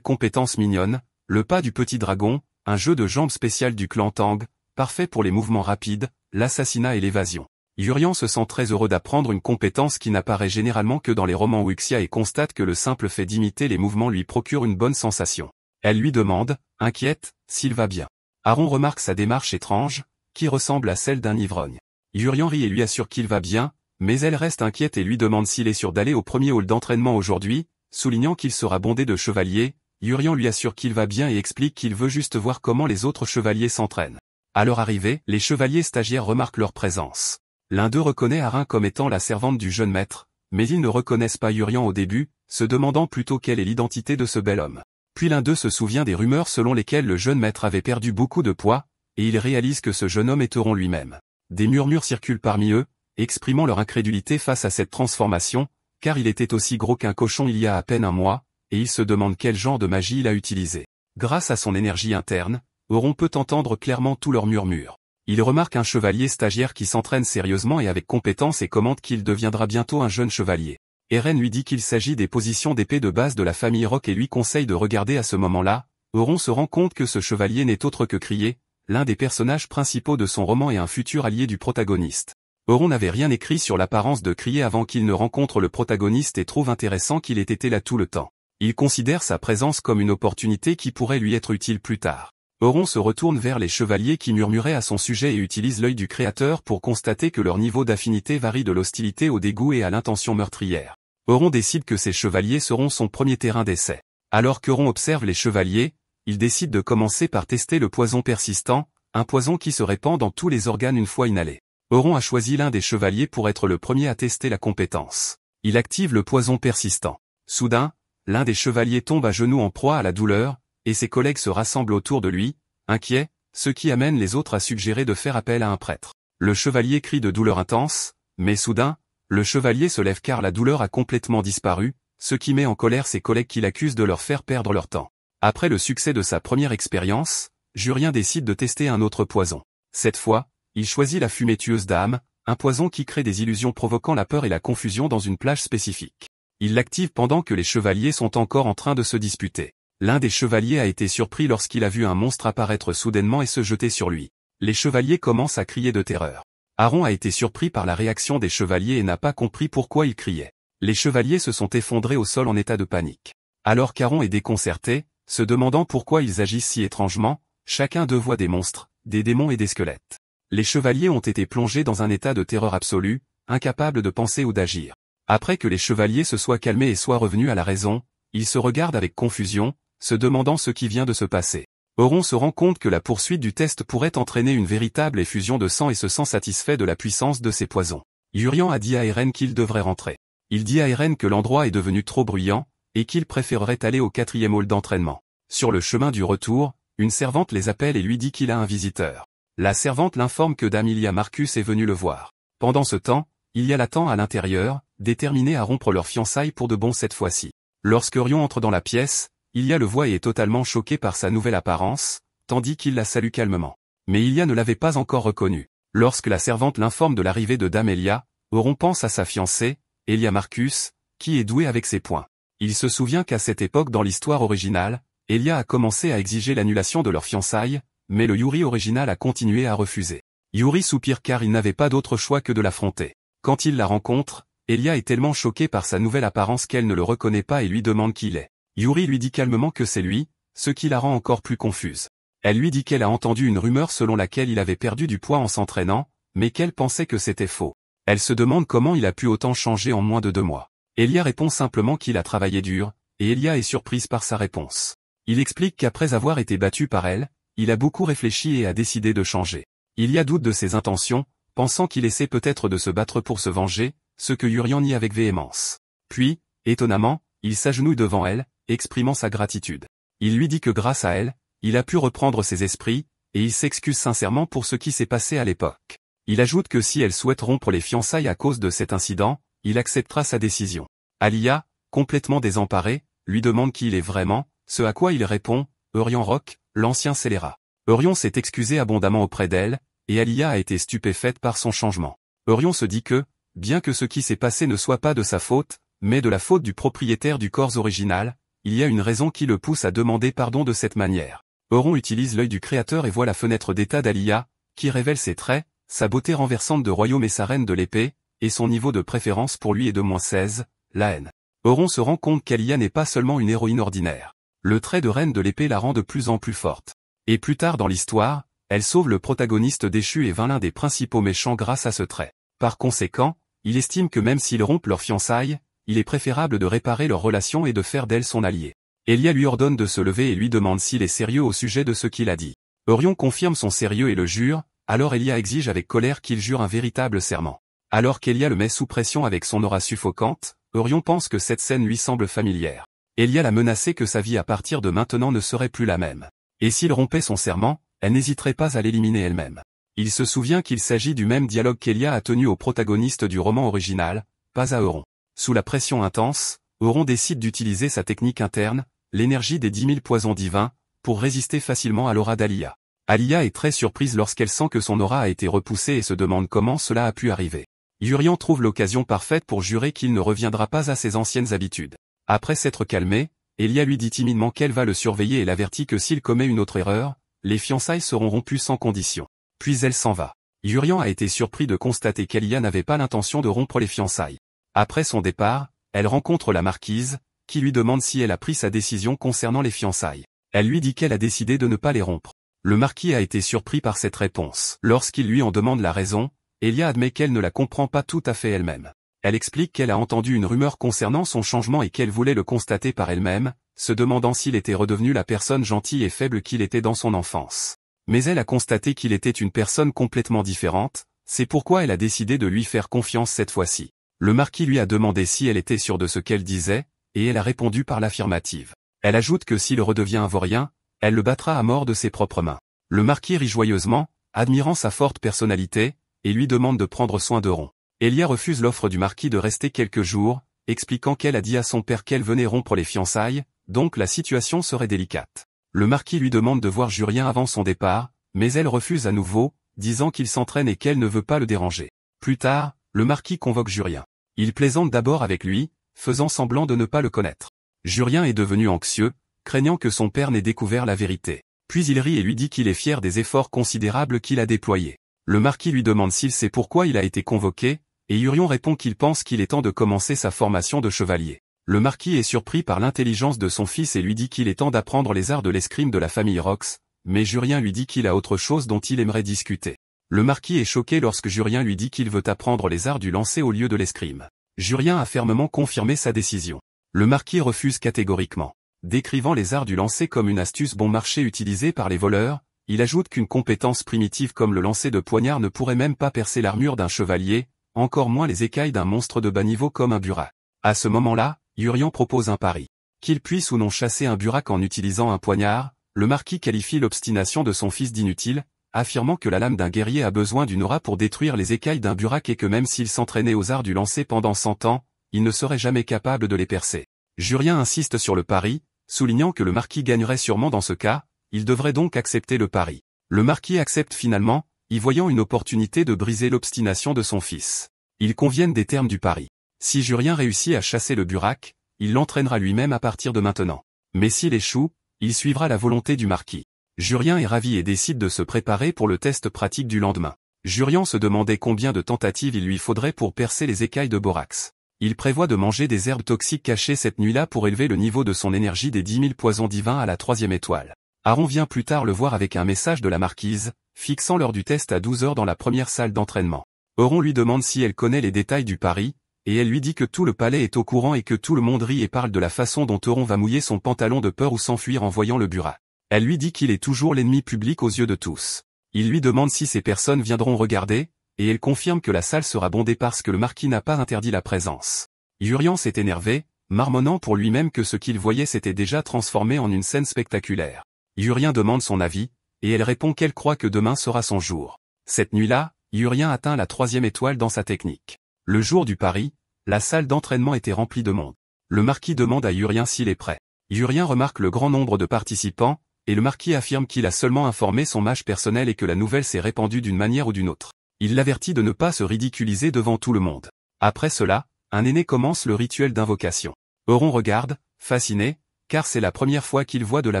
compétence mignonne, le pas du petit dragon, un jeu de jambes spécial du clan Tang, parfait pour les mouvements rapides, l'assassinat et l'évasion. Urian se sent très heureux d'apprendre une compétence qui n'apparaît généralement que dans les romans wuxia et constate que le simple fait d'imiter les mouvements lui procure une bonne sensation. Elle lui demande, inquiète, s'il va bien. Aaron remarque sa démarche étrange, qui ressemble à celle d'un ivrogne. Urian rit et lui assure qu'il va bien, mais elle reste inquiète et lui demande s'il est sûr d'aller au premier hall d'entraînement aujourd'hui, soulignant qu'il sera bondé de chevaliers. Urian lui assure qu'il va bien et explique qu'il veut juste voir comment les autres chevaliers s'entraînent. À leur arrivée, les chevaliers stagiaires remarquent leur présence. L'un d'eux reconnaît Arin comme étant la servante du jeune maître, mais ils ne reconnaissent pas Urian au début, se demandant plutôt quelle est l'identité de ce bel homme. Puis l'un d'eux se souvient des rumeurs selon lesquelles le jeune maître avait perdu beaucoup de poids, et il réalise que ce jeune homme est Euron lui-même. Des murmures circulent parmi eux, exprimant leur incrédulité face à cette transformation, car il était aussi gros qu'un cochon il y a à peine un mois, et ils se demandent quel genre de magie il a utilisé. Grâce à son énergie interne, Euron peut entendre clairement tous leurs murmures. Il remarque un chevalier stagiaire qui s'entraîne sérieusement et avec compétence et commente qu'il deviendra bientôt un jeune chevalier. Eren lui dit qu'il s'agit des positions d'épée de base de la famille Rock et lui conseille de regarder à ce moment-là. Euron se rend compte que ce chevalier n'est autre que Krié, l'un des personnages principaux de son roman et un futur allié du protagoniste. Euron n'avait rien écrit sur l'apparence de Krié avant qu'il ne rencontre le protagoniste et trouve intéressant qu'il ait été là tout le temps. Il considère sa présence comme une opportunité qui pourrait lui être utile plus tard. Euron se retourne vers les chevaliers qui murmuraient à son sujet et utilise l'œil du créateur pour constater que leur niveau d'affinité varie de l'hostilité au dégoût et à l'intention meurtrière. Euron décide que ces chevaliers seront son premier terrain d'essai. Alors qu'Euron observe les chevaliers, il décide de commencer par tester le poison persistant, un poison qui se répand dans tous les organes une fois inhalé. Euron a choisi l'un des chevaliers pour être le premier à tester la compétence. Il active le poison persistant. Soudain, l'un des chevaliers tombe à genoux en proie à la douleur, et ses collègues se rassemblent autour de lui, inquiets, ce qui amène les autres à suggérer de faire appel à un prêtre. Le chevalier crie de douleur intense, mais soudain, le chevalier se lève car la douleur a complètement disparu, ce qui met en colère ses collègues qui l'accusent de leur faire perdre leur temps. Après le succès de sa première expérience, Jurien décide de tester un autre poison. Cette fois, il choisit la fumée tueuse d'âme, un poison qui crée des illusions provoquant la peur et la confusion dans une plage spécifique. Il l'active pendant que les chevaliers sont encore en train de se disputer. L'un des chevaliers a été surpris lorsqu'il a vu un monstre apparaître soudainement et se jeter sur lui. Les chevaliers commencent à crier de terreur. Aaron a été surpris par la réaction des chevaliers et n'a pas compris pourquoi ils criaient. Les chevaliers se sont effondrés au sol en état de panique. Alors qu'Aaron est déconcerté, se demandant pourquoi ils agissent si étrangement, chacun d'eux voit des monstres, des démons et des squelettes. Les chevaliers ont été plongés dans un état de terreur absolue, incapables de penser ou d'agir. Après que les chevaliers se soient calmés et soient revenus à la raison, ils se regardent avec confusion, se demandant ce qui vient de se passer. Euron se rend compte que la poursuite du test pourrait entraîner une véritable effusion de sang et se sent satisfait de la puissance de ces poisons. Urian a dit à Eren qu'il devrait rentrer. Il dit à Eren que l'endroit est devenu trop bruyant, et qu'il préférerait aller au 4e hall d'entraînement. Sur le chemin du retour, une servante les appelle et lui dit qu'il a un visiteur. La servante l'informe que Dame Ilia Marcus est venue le voir. Pendant ce temps, Ilia l'attend à l'intérieur, déterminée à rompre leurs fiançailles pour de bon cette fois-ci. Lorsque Urian entre dans la pièce, Ilia le voit et est totalement choqué par sa nouvelle apparence, tandis qu'il la salue calmement. Mais Ilia ne l'avait pas encore reconnu. Lorsque la servante l'informe de l'arrivée de Dame Elia, Euron pense à sa fiancée, Elia Marcus, qui est douée avec ses poings. Il se souvient qu'à cette époque dans l'histoire originale, Elia a commencé à exiger l'annulation de leurs fiançailles, mais le Yuri original a continué à refuser. Yuri soupire car il n'avait pas d'autre choix que de l'affronter. Quand il la rencontre, Elia est tellement choquée par sa nouvelle apparence qu'elle ne le reconnaît pas et lui demande qui il est. Yuri lui dit calmement que c'est lui, ce qui la rend encore plus confuse. Elle lui dit qu'elle a entendu une rumeur selon laquelle il avait perdu du poids en s'entraînant, mais qu'elle pensait que c'était faux. Elle se demande comment il a pu autant changer en moins de 2 mois. Elia répond simplement qu'il a travaillé dur, et Elia est surprise par sa réponse. Il explique qu'après avoir été battu par elle, il a beaucoup réfléchi et a décidé de changer. Ilia doute de ses intentions, pensant qu'il essaie peut-être de se battre pour se venger, ce que Urian nie avec véhémence. Puis, étonnamment, il s'agenouille devant elle, exprimant sa gratitude. Il lui dit que grâce à elle, il a pu reprendre ses esprits, et il s'excuse sincèrement pour ce qui s'est passé à l'époque. Il ajoute que si elle souhaite rompre les fiançailles à cause de cet incident, il acceptera sa décision. Alia, complètement désemparée, lui demande qui il est vraiment, ce à quoi il répond, Urian Rock, l'ancien scélérat. Eurion s'est excusé abondamment auprès d'elle, et Alia a été stupéfaite par son changement. Eurion se dit que, bien que ce qui s'est passé ne soit pas de sa faute, mais de la faute du propriétaire du corps original, il y a une raison qui le pousse à demander pardon de cette manière. Euron utilise l'œil du créateur et voit la fenêtre d'état d'Alia, qui révèle ses traits, sa beauté renversante de royaume et sa reine de l'épée, et son niveau de préférence pour lui est de -16, la haine. Euron se rend compte qu'Alia n'est pas seulement une héroïne ordinaire. Le trait de reine de l'épée la rend de plus en plus forte. Et plus tard dans l'histoire, elle sauve le protagoniste déchu et vainc l'un des principaux méchants grâce à ce trait. Par conséquent, il estime que même s'ils rompent leurs fiançailles, il est préférable de réparer leur relation et de faire d'elle son allié. Elia lui ordonne de se lever et lui demande s'il est sérieux au sujet de ce qu'il a dit. Eurion confirme son sérieux et le jure, alors Elia exige avec colère qu'il jure un véritable serment. Alors qu'Elia le met sous pression avec son aura suffocante, Eurion pense que cette scène lui semble familière. Elia l'a menacé que sa vie à partir de maintenant ne serait plus la même. Et s'il rompait son serment, elle n'hésiterait pas à l'éliminer elle-même. Il se souvient qu'il s'agit du même dialogue qu'Elia a tenu au protagoniste du roman original, pas à Euron. Sous la pression intense, Euron décide d'utiliser sa technique interne, l'énergie des 10 000 poisons divins, pour résister facilement à l'aura d'Alia. Alia est très surprise lorsqu'elle sent que son aura a été repoussée et se demande comment cela a pu arriver. Yurian trouve l'occasion parfaite pour jurer qu'il ne reviendra pas à ses anciennes habitudes. Après s'être calmé, Elia lui dit timidement qu'elle va le surveiller et l'avertit que s'il commet une autre erreur, les fiançailles seront rompues sans condition. Puis elle s'en va. Yurian a été surpris de constater qu'Alia n'avait pas l'intention de rompre les fiançailles. Après son départ, elle rencontre la marquise, qui lui demande si elle a pris sa décision concernant les fiançailles. Elle lui dit qu'elle a décidé de ne pas les rompre. Le marquis a été surpris par cette réponse. Lorsqu'il lui en demande la raison, Elia admet qu'elle ne la comprend pas tout à fait elle-même. Elle explique qu'elle a entendu une rumeur concernant son changement et qu'elle voulait le constater par elle-même, se demandant s'il était redevenu la personne gentille et faible qu'il était dans son enfance. Mais elle a constaté qu'il était une personne complètement différente, c'est pourquoi elle a décidé de lui faire confiance cette fois-ci. Le marquis lui a demandé si elle était sûre de ce qu'elle disait, et elle a répondu par l'affirmative. Elle ajoute que s'il redevient un vaurien, elle le battra à mort de ses propres mains. Le marquis rit joyeusement, admirant sa forte personnalité, et lui demande de prendre soin d'Euron. Elia refuse l'offre du marquis de rester quelques jours, expliquant qu'elle a dit à son père qu'elle venait rompre les fiançailles, donc la situation serait délicate. Le marquis lui demande de voir Jurien avant son départ, mais elle refuse à nouveau, disant qu'il s'entraîne et qu'elle ne veut pas le déranger. Plus tard, le marquis convoque Jurien. Il plaisante d'abord avec lui, faisant semblant de ne pas le connaître. Jurien est devenu anxieux, craignant que son père n'ait découvert la vérité. Puis il rit et lui dit qu'il est fier des efforts considérables qu'il a déployés. Le marquis lui demande s'il sait pourquoi il a été convoqué, et Jurien répond qu'il pense qu'il est temps de commencer sa formation de chevalier. Le marquis est surpris par l'intelligence de son fils et lui dit qu'il est temps d'apprendre les arts de l'escrime de la famille Rox, mais Jurien lui dit qu'il a autre chose dont il aimerait discuter. Le marquis est choqué lorsque Jurien lui dit qu'il veut apprendre les arts du lancer au lieu de l'escrime. Jurien a fermement confirmé sa décision. Le marquis refuse catégoriquement. Décrivant les arts du lancer comme une astuce bon marché utilisée par les voleurs, il ajoute qu'une compétence primitive comme le lancer de poignard ne pourrait même pas percer l'armure d'un chevalier, encore moins les écailles d'un monstre de bas niveau comme un burak. À ce moment-là, Jurien propose un pari. Qu'il puisse ou non chasser un burak en utilisant un poignard, le marquis qualifie l'obstination de son fils d'inutile, affirmant que la lame d'un guerrier a besoin d'une aura pour détruire les écailles d'un burak et que même s'il s'entraînait aux arts du lancer pendant 100 ans, il ne serait jamais capable de les percer. Jurien insiste sur le pari, soulignant que le marquis gagnerait sûrement dans ce cas, il devrait donc accepter le pari. Le marquis accepte finalement, y voyant une opportunité de briser l'obstination de son fils. Ils conviennent des termes du pari. Si Jurien réussit à chasser le burak, il l'entraînera lui-même à partir de maintenant. Mais s'il échoue, il suivra la volonté du marquis. Jurien est ravi et décide de se préparer pour le test pratique du lendemain. Jurien se demandait combien de tentatives il lui faudrait pour percer les écailles de borax. Il prévoit de manger des herbes toxiques cachées cette nuit-là pour élever le niveau de son énergie des 10 000 poisons divins à la 3e étoile. Aaron vient plus tard le voir avec un message de la marquise, fixant l'heure du test à 12 heures dans la première salle d'entraînement. Aaron lui demande si elle connaît les détails du pari, et elle lui dit que tout le palais est au courant et que tout le monde rit et parle de la façon dont Aaron va mouiller son pantalon de peur ou s'enfuir en voyant le burak. Elle lui dit qu'il est toujours l'ennemi public aux yeux de tous. Il lui demande si ces personnes viendront regarder, et elle confirme que la salle sera bondée parce que le marquis n'a pas interdit la présence. Jurien s'est énervé, marmonnant pour lui-même que ce qu'il voyait s'était déjà transformé en une scène spectaculaire. Jurien demande son avis, et elle répond qu'elle croit que demain sera son jour. Cette nuit-là, Jurien atteint la 3e étoile dans sa technique. Le jour du pari, la salle d'entraînement était remplie de monde. Le marquis demande à Jurien s'il est prêt. Jurien remarque le grand nombre de participants, et le marquis affirme qu'il a seulement informé son mage personnel et que la nouvelle s'est répandue d'une manière ou d'une autre. Il l'avertit de ne pas se ridiculiser devant tout le monde. Après cela, un aîné commence le rituel d'invocation. Euron regarde, fasciné, car c'est la première fois qu'il voit de la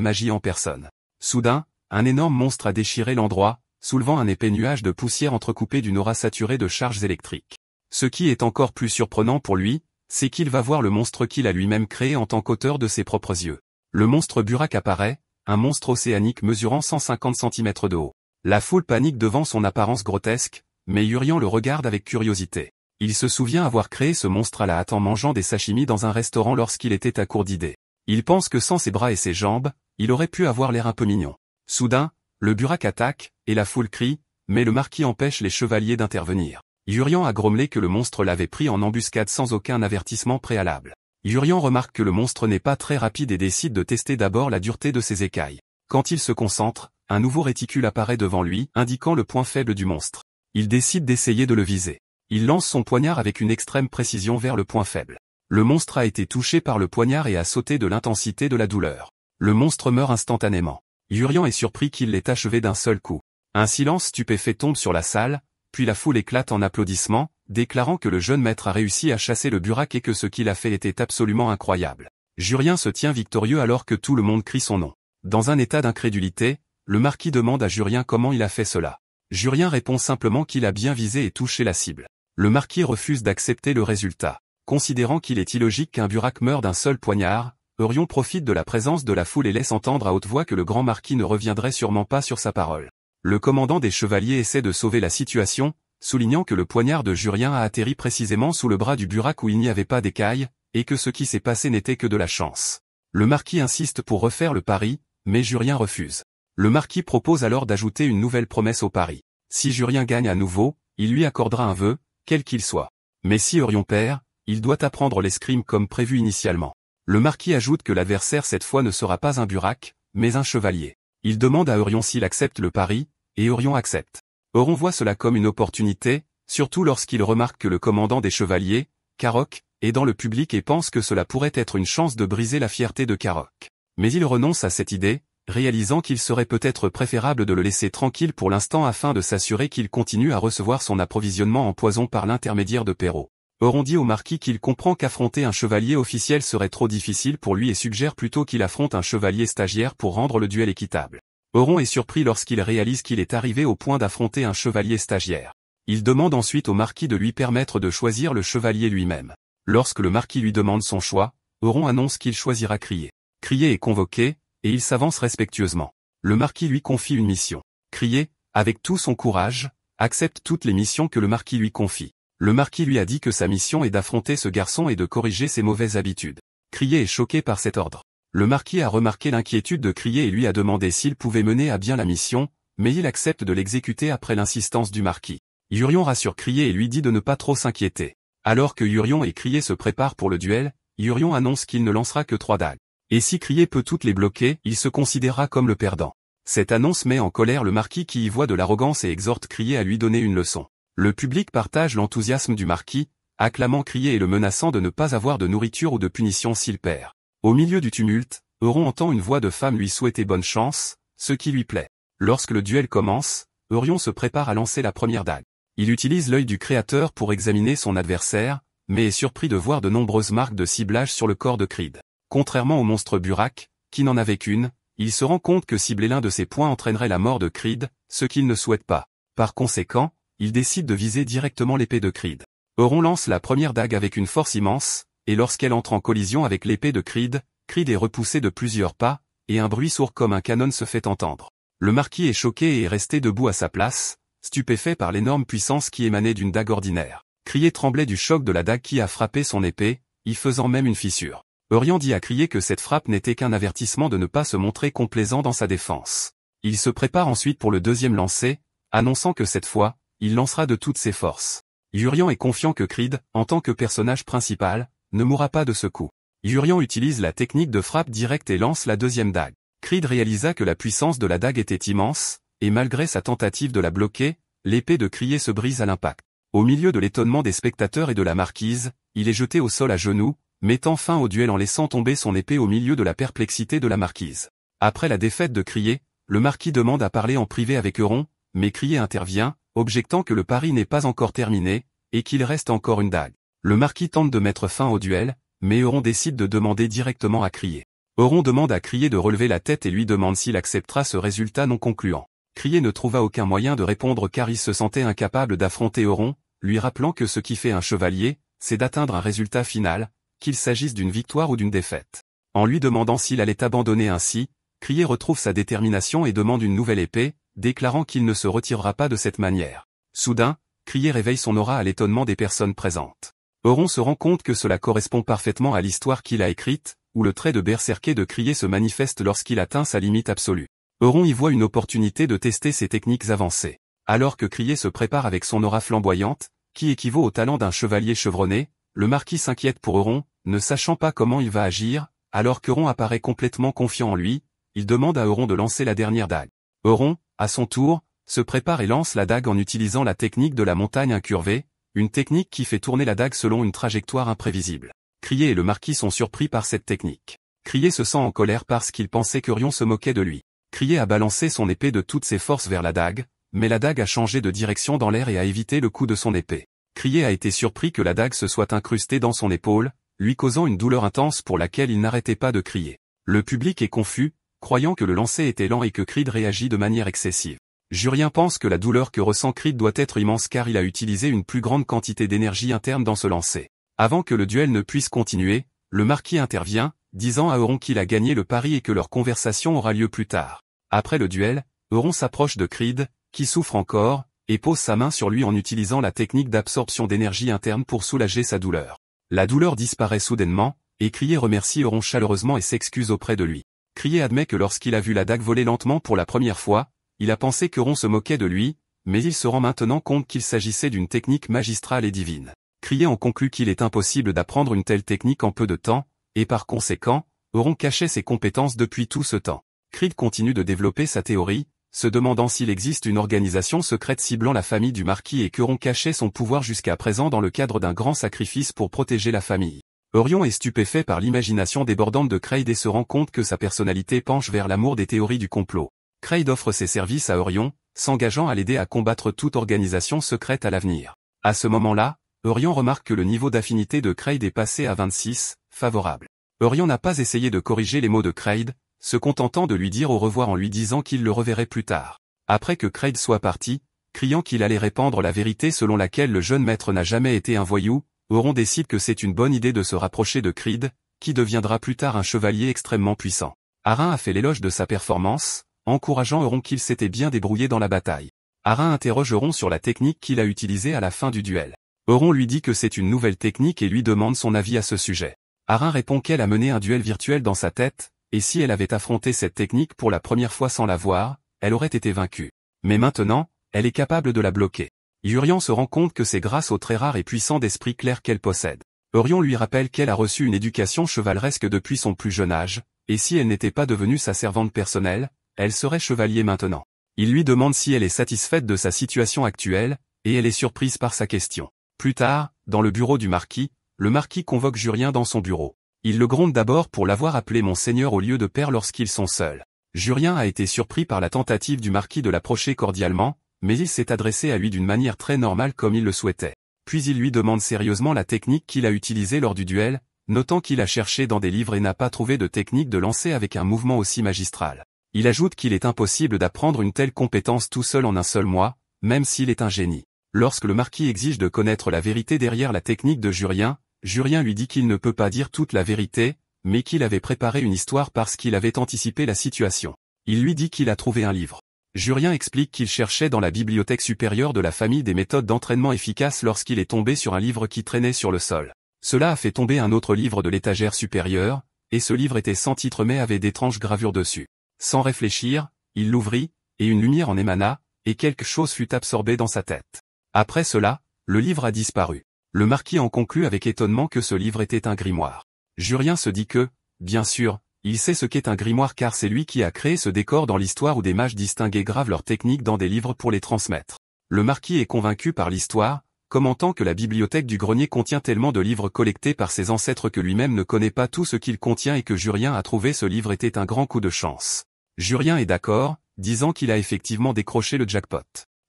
magie en personne. Soudain, un énorme monstre a déchiré l'endroit, soulevant un épais nuage de poussière entrecoupé d'une aura saturée de charges électriques. Ce qui est encore plus surprenant pour lui, c'est qu'il va voir le monstre qu'il a lui-même créé en tant qu'auteur de ses propres yeux. Le monstre Burak apparaît, un monstre océanique mesurant 150 cm de haut. La foule panique devant son apparence grotesque, mais Urien le regarde avec curiosité. Il se souvient avoir créé ce monstre à la hâte en mangeant des sashimi dans un restaurant lorsqu'il était à court d'idées. Il pense que sans ses bras et ses jambes, il aurait pu avoir l'air un peu mignon. Soudain, le Burak attaque, et la foule crie, mais le marquis empêche les chevaliers d'intervenir. Urien a grommelé que le monstre l'avait pris en embuscade sans aucun avertissement préalable. Urien remarque que le monstre n'est pas très rapide et décide de tester d'abord la dureté de ses écailles. Quand il se concentre, un nouveau réticule apparaît devant lui, indiquant le point faible du monstre. Il décide d'essayer de le viser. Il lance son poignard avec une extrême précision vers le point faible. Le monstre a été touché par le poignard et a sauté de l'intensité de la douleur. Le monstre meurt instantanément. Urien est surpris qu'il l'ait achevé d'un seul coup. Un silence stupéfait tombe sur la salle, puis la foule éclate en applaudissements, déclarant que le jeune maître a réussi à chasser le Burak et que ce qu'il a fait était absolument incroyable. Jurien se tient victorieux alors que tout le monde crie son nom. Dans un état d'incrédulité, le marquis demande à Jurien comment il a fait cela. Jurien répond simplement qu'il a bien visé et touché la cible. Le marquis refuse d'accepter le résultat. Considérant qu'il est illogique qu'un Burak meure d'un seul poignard, Eurion profite de la présence de la foule et laisse entendre à haute voix que le grand marquis ne reviendrait sûrement pas sur sa parole. Le commandant des chevaliers essaie de sauver la situation, soulignant que le poignard de Jurien a atterri précisément sous le bras du Burak où il n'y avait pas d'écaille, et que ce qui s'est passé n'était que de la chance. Le marquis insiste pour refaire le pari, mais Jurien refuse. Le marquis propose alors d'ajouter une nouvelle promesse au pari. Si Jurien gagne à nouveau, il lui accordera un vœu, quel qu'il soit. Mais si Eurion perd, il doit apprendre l'escrime comme prévu initialement. Le marquis ajoute que l'adversaire cette fois ne sera pas un Burak, mais un chevalier. Il demande à Eurion s'il accepte le pari, et Eurion accepte. Euron voit cela comme une opportunité, surtout lorsqu'il remarque que le commandant des chevaliers, Karok, est dans le public et pense que cela pourrait être une chance de briser la fierté de Karok. Mais il renonce à cette idée, réalisant qu'il serait peut-être préférable de le laisser tranquille pour l'instant afin de s'assurer qu'il continue à recevoir son approvisionnement en poison par l'intermédiaire de Perrault. Euron dit au marquis qu'il comprend qu'affronter un chevalier officiel serait trop difficile pour lui et suggère plutôt qu'il affronte un chevalier stagiaire pour rendre le duel équitable. Euron est surpris lorsqu'il réalise qu'il est arrivé au point d'affronter un chevalier stagiaire. Il demande ensuite au marquis de lui permettre de choisir le chevalier lui-même. Lorsque le marquis lui demande son choix, Euron annonce qu'il choisira Crier. Crier est convoqué, et il s'avance respectueusement. Le marquis lui confie une mission. Crier, avec tout son courage, accepte toutes les missions que le marquis lui confie. Le marquis lui a dit que sa mission est d'affronter ce garçon et de corriger ses mauvaises habitudes. Crier est choqué par cet ordre. Le marquis a remarqué l'inquiétude de Crier et lui a demandé s'il pouvait mener à bien la mission, mais il accepte de l'exécuter après l'insistance du marquis. Urien rassure Crier et lui dit de ne pas trop s'inquiéter. Alors que Urien et Crier se préparent pour le duel, Urien annonce qu'il ne lancera que 3 dagues. Et si Crier peut toutes les bloquer, il se considérera comme le perdant. Cette annonce met en colère le marquis qui y voit de l'arrogance et exhorte Crier à lui donner une leçon. Le public partage l'enthousiasme du marquis, acclamant Crier et le menaçant de ne pas avoir de nourriture ou de punition s'il perd. Au milieu du tumulte, Euron entend une voix de femme lui souhaiter bonne chance, ce qui lui plaît. Lorsque le duel commence, Eurion se prépare à lancer la première dague. Il utilise l'œil du créateur pour examiner son adversaire, mais est surpris de voir de nombreuses marques de ciblage sur le corps de Creed. Contrairement au monstre Burak, qui n'en avait qu'une, il se rend compte que cibler l'un de ses points entraînerait la mort de Creed, ce qu'il ne souhaite pas. Par conséquent, il décide de viser directement l'épée de Creed. Euron lance la première dague avec une force immense, et lorsqu'elle entre en collision avec l'épée de Creed, Creed est repoussé de plusieurs pas, et un bruit sourd comme un canon se fait entendre. Le marquis est choqué et est resté debout à sa place, stupéfait par l'énorme puissance qui émanait d'une dague ordinaire. Crier tremblait du choc de la dague qui a frappé son épée, y faisant même une fissure. Eurian dit à Crier que cette frappe n'était qu'un avertissement de ne pas se montrer complaisant dans sa défense. Il se prépare ensuite pour le deuxième lancer, annonçant que cette fois, il lancera de toutes ses forces. Urien est confiant que Creed, en tant que personnage principal, ne mourra pas de ce coup. Urien utilise la technique de frappe directe et lance la deuxième dague. Creed réalisa que la puissance de la dague était immense, et malgré sa tentative de la bloquer, l'épée de Crier se brise à l'impact. Au milieu de l'étonnement des spectateurs et de la marquise, il est jeté au sol à genoux, mettant fin au duel en laissant tomber son épée au milieu de la perplexité de la marquise. Après la défaite de Crier, le marquis demande à parler en privé avec Euron, mais Crier intervient, objectant que le pari n'est pas encore terminé, et qu'il reste encore une dague. Le marquis tente de mettre fin au duel, mais Euron décide de demander directement à Crier. Euron demande à Crier de relever la tête et lui demande s'il acceptera ce résultat non concluant. Crier ne trouva aucun moyen de répondre car il se sentait incapable d'affronter Euron, lui rappelant que ce qui fait un chevalier, c'est d'atteindre un résultat final, qu'il s'agisse d'une victoire ou d'une défaite. En lui demandant s'il allait abandonner ainsi, Crier retrouve sa détermination et demande une nouvelle épée, déclarant qu'il ne se retirera pas de cette manière. Soudain, Crier réveille son aura à l'étonnement des personnes présentes. Euron se rend compte que cela correspond parfaitement à l'histoire qu'il a écrite, où le trait de berserker de Crier se manifeste lorsqu'il atteint sa limite absolue. Euron y voit une opportunité de tester ses techniques avancées. Alors que Crier se prépare avec son aura flamboyante, qui équivaut au talent d'un chevalier chevronné, le marquis s'inquiète pour Euron, ne sachant pas comment il va agir, alors qu'Euron apparaît complètement confiant en lui, il demande à Euron de lancer la dernière dague. Euron, à son tour, se prépare et lance la dague en utilisant la technique de la montagne incurvée, une technique qui fait tourner la dague selon une trajectoire imprévisible. Crier et le marquis sont surpris par cette technique. Crier se sent en colère parce qu'il pensait qu'Eurion se moquait de lui. Crier a balancé son épée de toutes ses forces vers la dague, mais la dague a changé de direction dans l'air et a évité le coup de son épée. Crier a été surpris que la dague se soit incrustée dans son épaule, lui causant une douleur intense pour laquelle il n'arrêtait pas de crier. Le public est confus, croyant que le lancer était lent et que Creed réagit de manière excessive. Jurien pense que la douleur que ressent Creed doit être immense car il a utilisé une plus grande quantité d'énergie interne dans ce lancer. Avant que le duel ne puisse continuer, le marquis intervient, disant à Euron qu'il a gagné le pari et que leur conversation aura lieu plus tard. Après le duel, Euron s'approche de Creed, qui souffre encore, et pose sa main sur lui en utilisant la technique d'absorption d'énergie interne pour soulager sa douleur. La douleur disparaît soudainement, et Crier remercie Euron chaleureusement et s'excuse auprès de lui. Crier admet que lorsqu'il a vu la dague voler lentement pour la première fois, il a pensé qu'Euron se moquait de lui, mais il se rend maintenant compte qu'il s'agissait d'une technique magistrale et divine. Crier en conclut qu'il est impossible d'apprendre une telle technique en peu de temps, et par conséquent, Euron cachait ses compétences depuis tout ce temps. Creed continue de développer sa théorie, se demandant s'il existe une organisation secrète ciblant la famille du marquis et qu'Euron cachait son pouvoir jusqu'à présent dans le cadre d'un grand sacrifice pour protéger la famille. Euron est stupéfait par l'imagination débordante de Creed et se rend compte que sa personnalité penche vers l'amour des théories du complot. Creed offre ses services à Euron, s'engageant à l'aider à combattre toute organisation secrète à l'avenir. À ce moment-là, Euron remarque que le niveau d'affinité de Creed est passé à 26, favorable. Euron n'a pas essayé de corriger les mots de Creed, se contentant de lui dire au revoir en lui disant qu'il le reverrait plus tard. Après que Creed soit parti, criant qu'il allait répandre la vérité selon laquelle le jeune maître n'a jamais été un voyou, Euron décide que c'est une bonne idée de se rapprocher de Creed, qui deviendra plus tard un chevalier extrêmement puissant. Arin a fait l'éloge de sa performance, encourageant Euron qu'il s'était bien débrouillé dans la bataille. Arin interroge Euron sur la technique qu'il a utilisée à la fin du duel. Euron lui dit que c'est une nouvelle technique et lui demande son avis à ce sujet. Arin répond qu'elle a mené un duel virtuel dans sa tête, et si elle avait affronté cette technique pour la première fois sans la voir, elle aurait été vaincue. Mais maintenant, elle est capable de la bloquer. Jurian se rend compte que c'est grâce au très rare et puissant d'esprit clair qu'elle possède. Euron lui rappelle qu'elle a reçu une éducation chevaleresque depuis son plus jeune âge, et si elle n'était pas devenue sa servante personnelle, elle serait chevalier maintenant. Il lui demande si elle est satisfaite de sa situation actuelle, et elle est surprise par sa question. Plus tard, dans le bureau du marquis, le marquis convoque Jurien dans son bureau. Il le gronde d'abord pour l'avoir appelé Monseigneur au lieu de père lorsqu'ils sont seuls. Jurien a été surpris par la tentative du marquis de l'approcher cordialement, mais il s'est adressé à lui d'une manière très normale comme il le souhaitait. Puis il lui demande sérieusement la technique qu'il a utilisée lors du duel, notant qu'il a cherché dans des livres et n'a pas trouvé de technique de lancer avec un mouvement aussi magistral. Il ajoute qu'il est impossible d'apprendre une telle compétence tout seul en un seul mois, même s'il est un génie. Lorsque le marquis exige de connaître la vérité derrière la technique de Jurien, Jurien lui dit qu'il ne peut pas dire toute la vérité, mais qu'il avait préparé une histoire parce qu'il avait anticipé la situation. Il lui dit qu'il a trouvé un livre. Jurien explique qu'il cherchait dans la bibliothèque supérieure de la famille des méthodes d'entraînement efficaces lorsqu'il est tombé sur un livre qui traînait sur le sol. Cela a fait tomber un autre livre de l'étagère supérieure, et ce livre était sans titre mais avait d'étranges gravures dessus. Sans réfléchir, il l'ouvrit, et une lumière en émana, et quelque chose fut absorbé dans sa tête. Après cela, le livre a disparu. Le marquis en conclut avec étonnement que ce livre était un grimoire. Jurien se dit que, bien sûr, il sait ce qu'est un grimoire car c'est lui qui a créé ce décor dans l'histoire où des mages distingués gravent leurs techniques dans des livres pour les transmettre. Le marquis est convaincu par l'histoire, commentant que la bibliothèque du grenier contient tellement de livres collectés par ses ancêtres que lui-même ne connaît pas tout ce qu'il contient et que Jurien a trouvé ce livre était un grand coup de chance. Jurien est d'accord, disant qu'il a effectivement décroché le jackpot.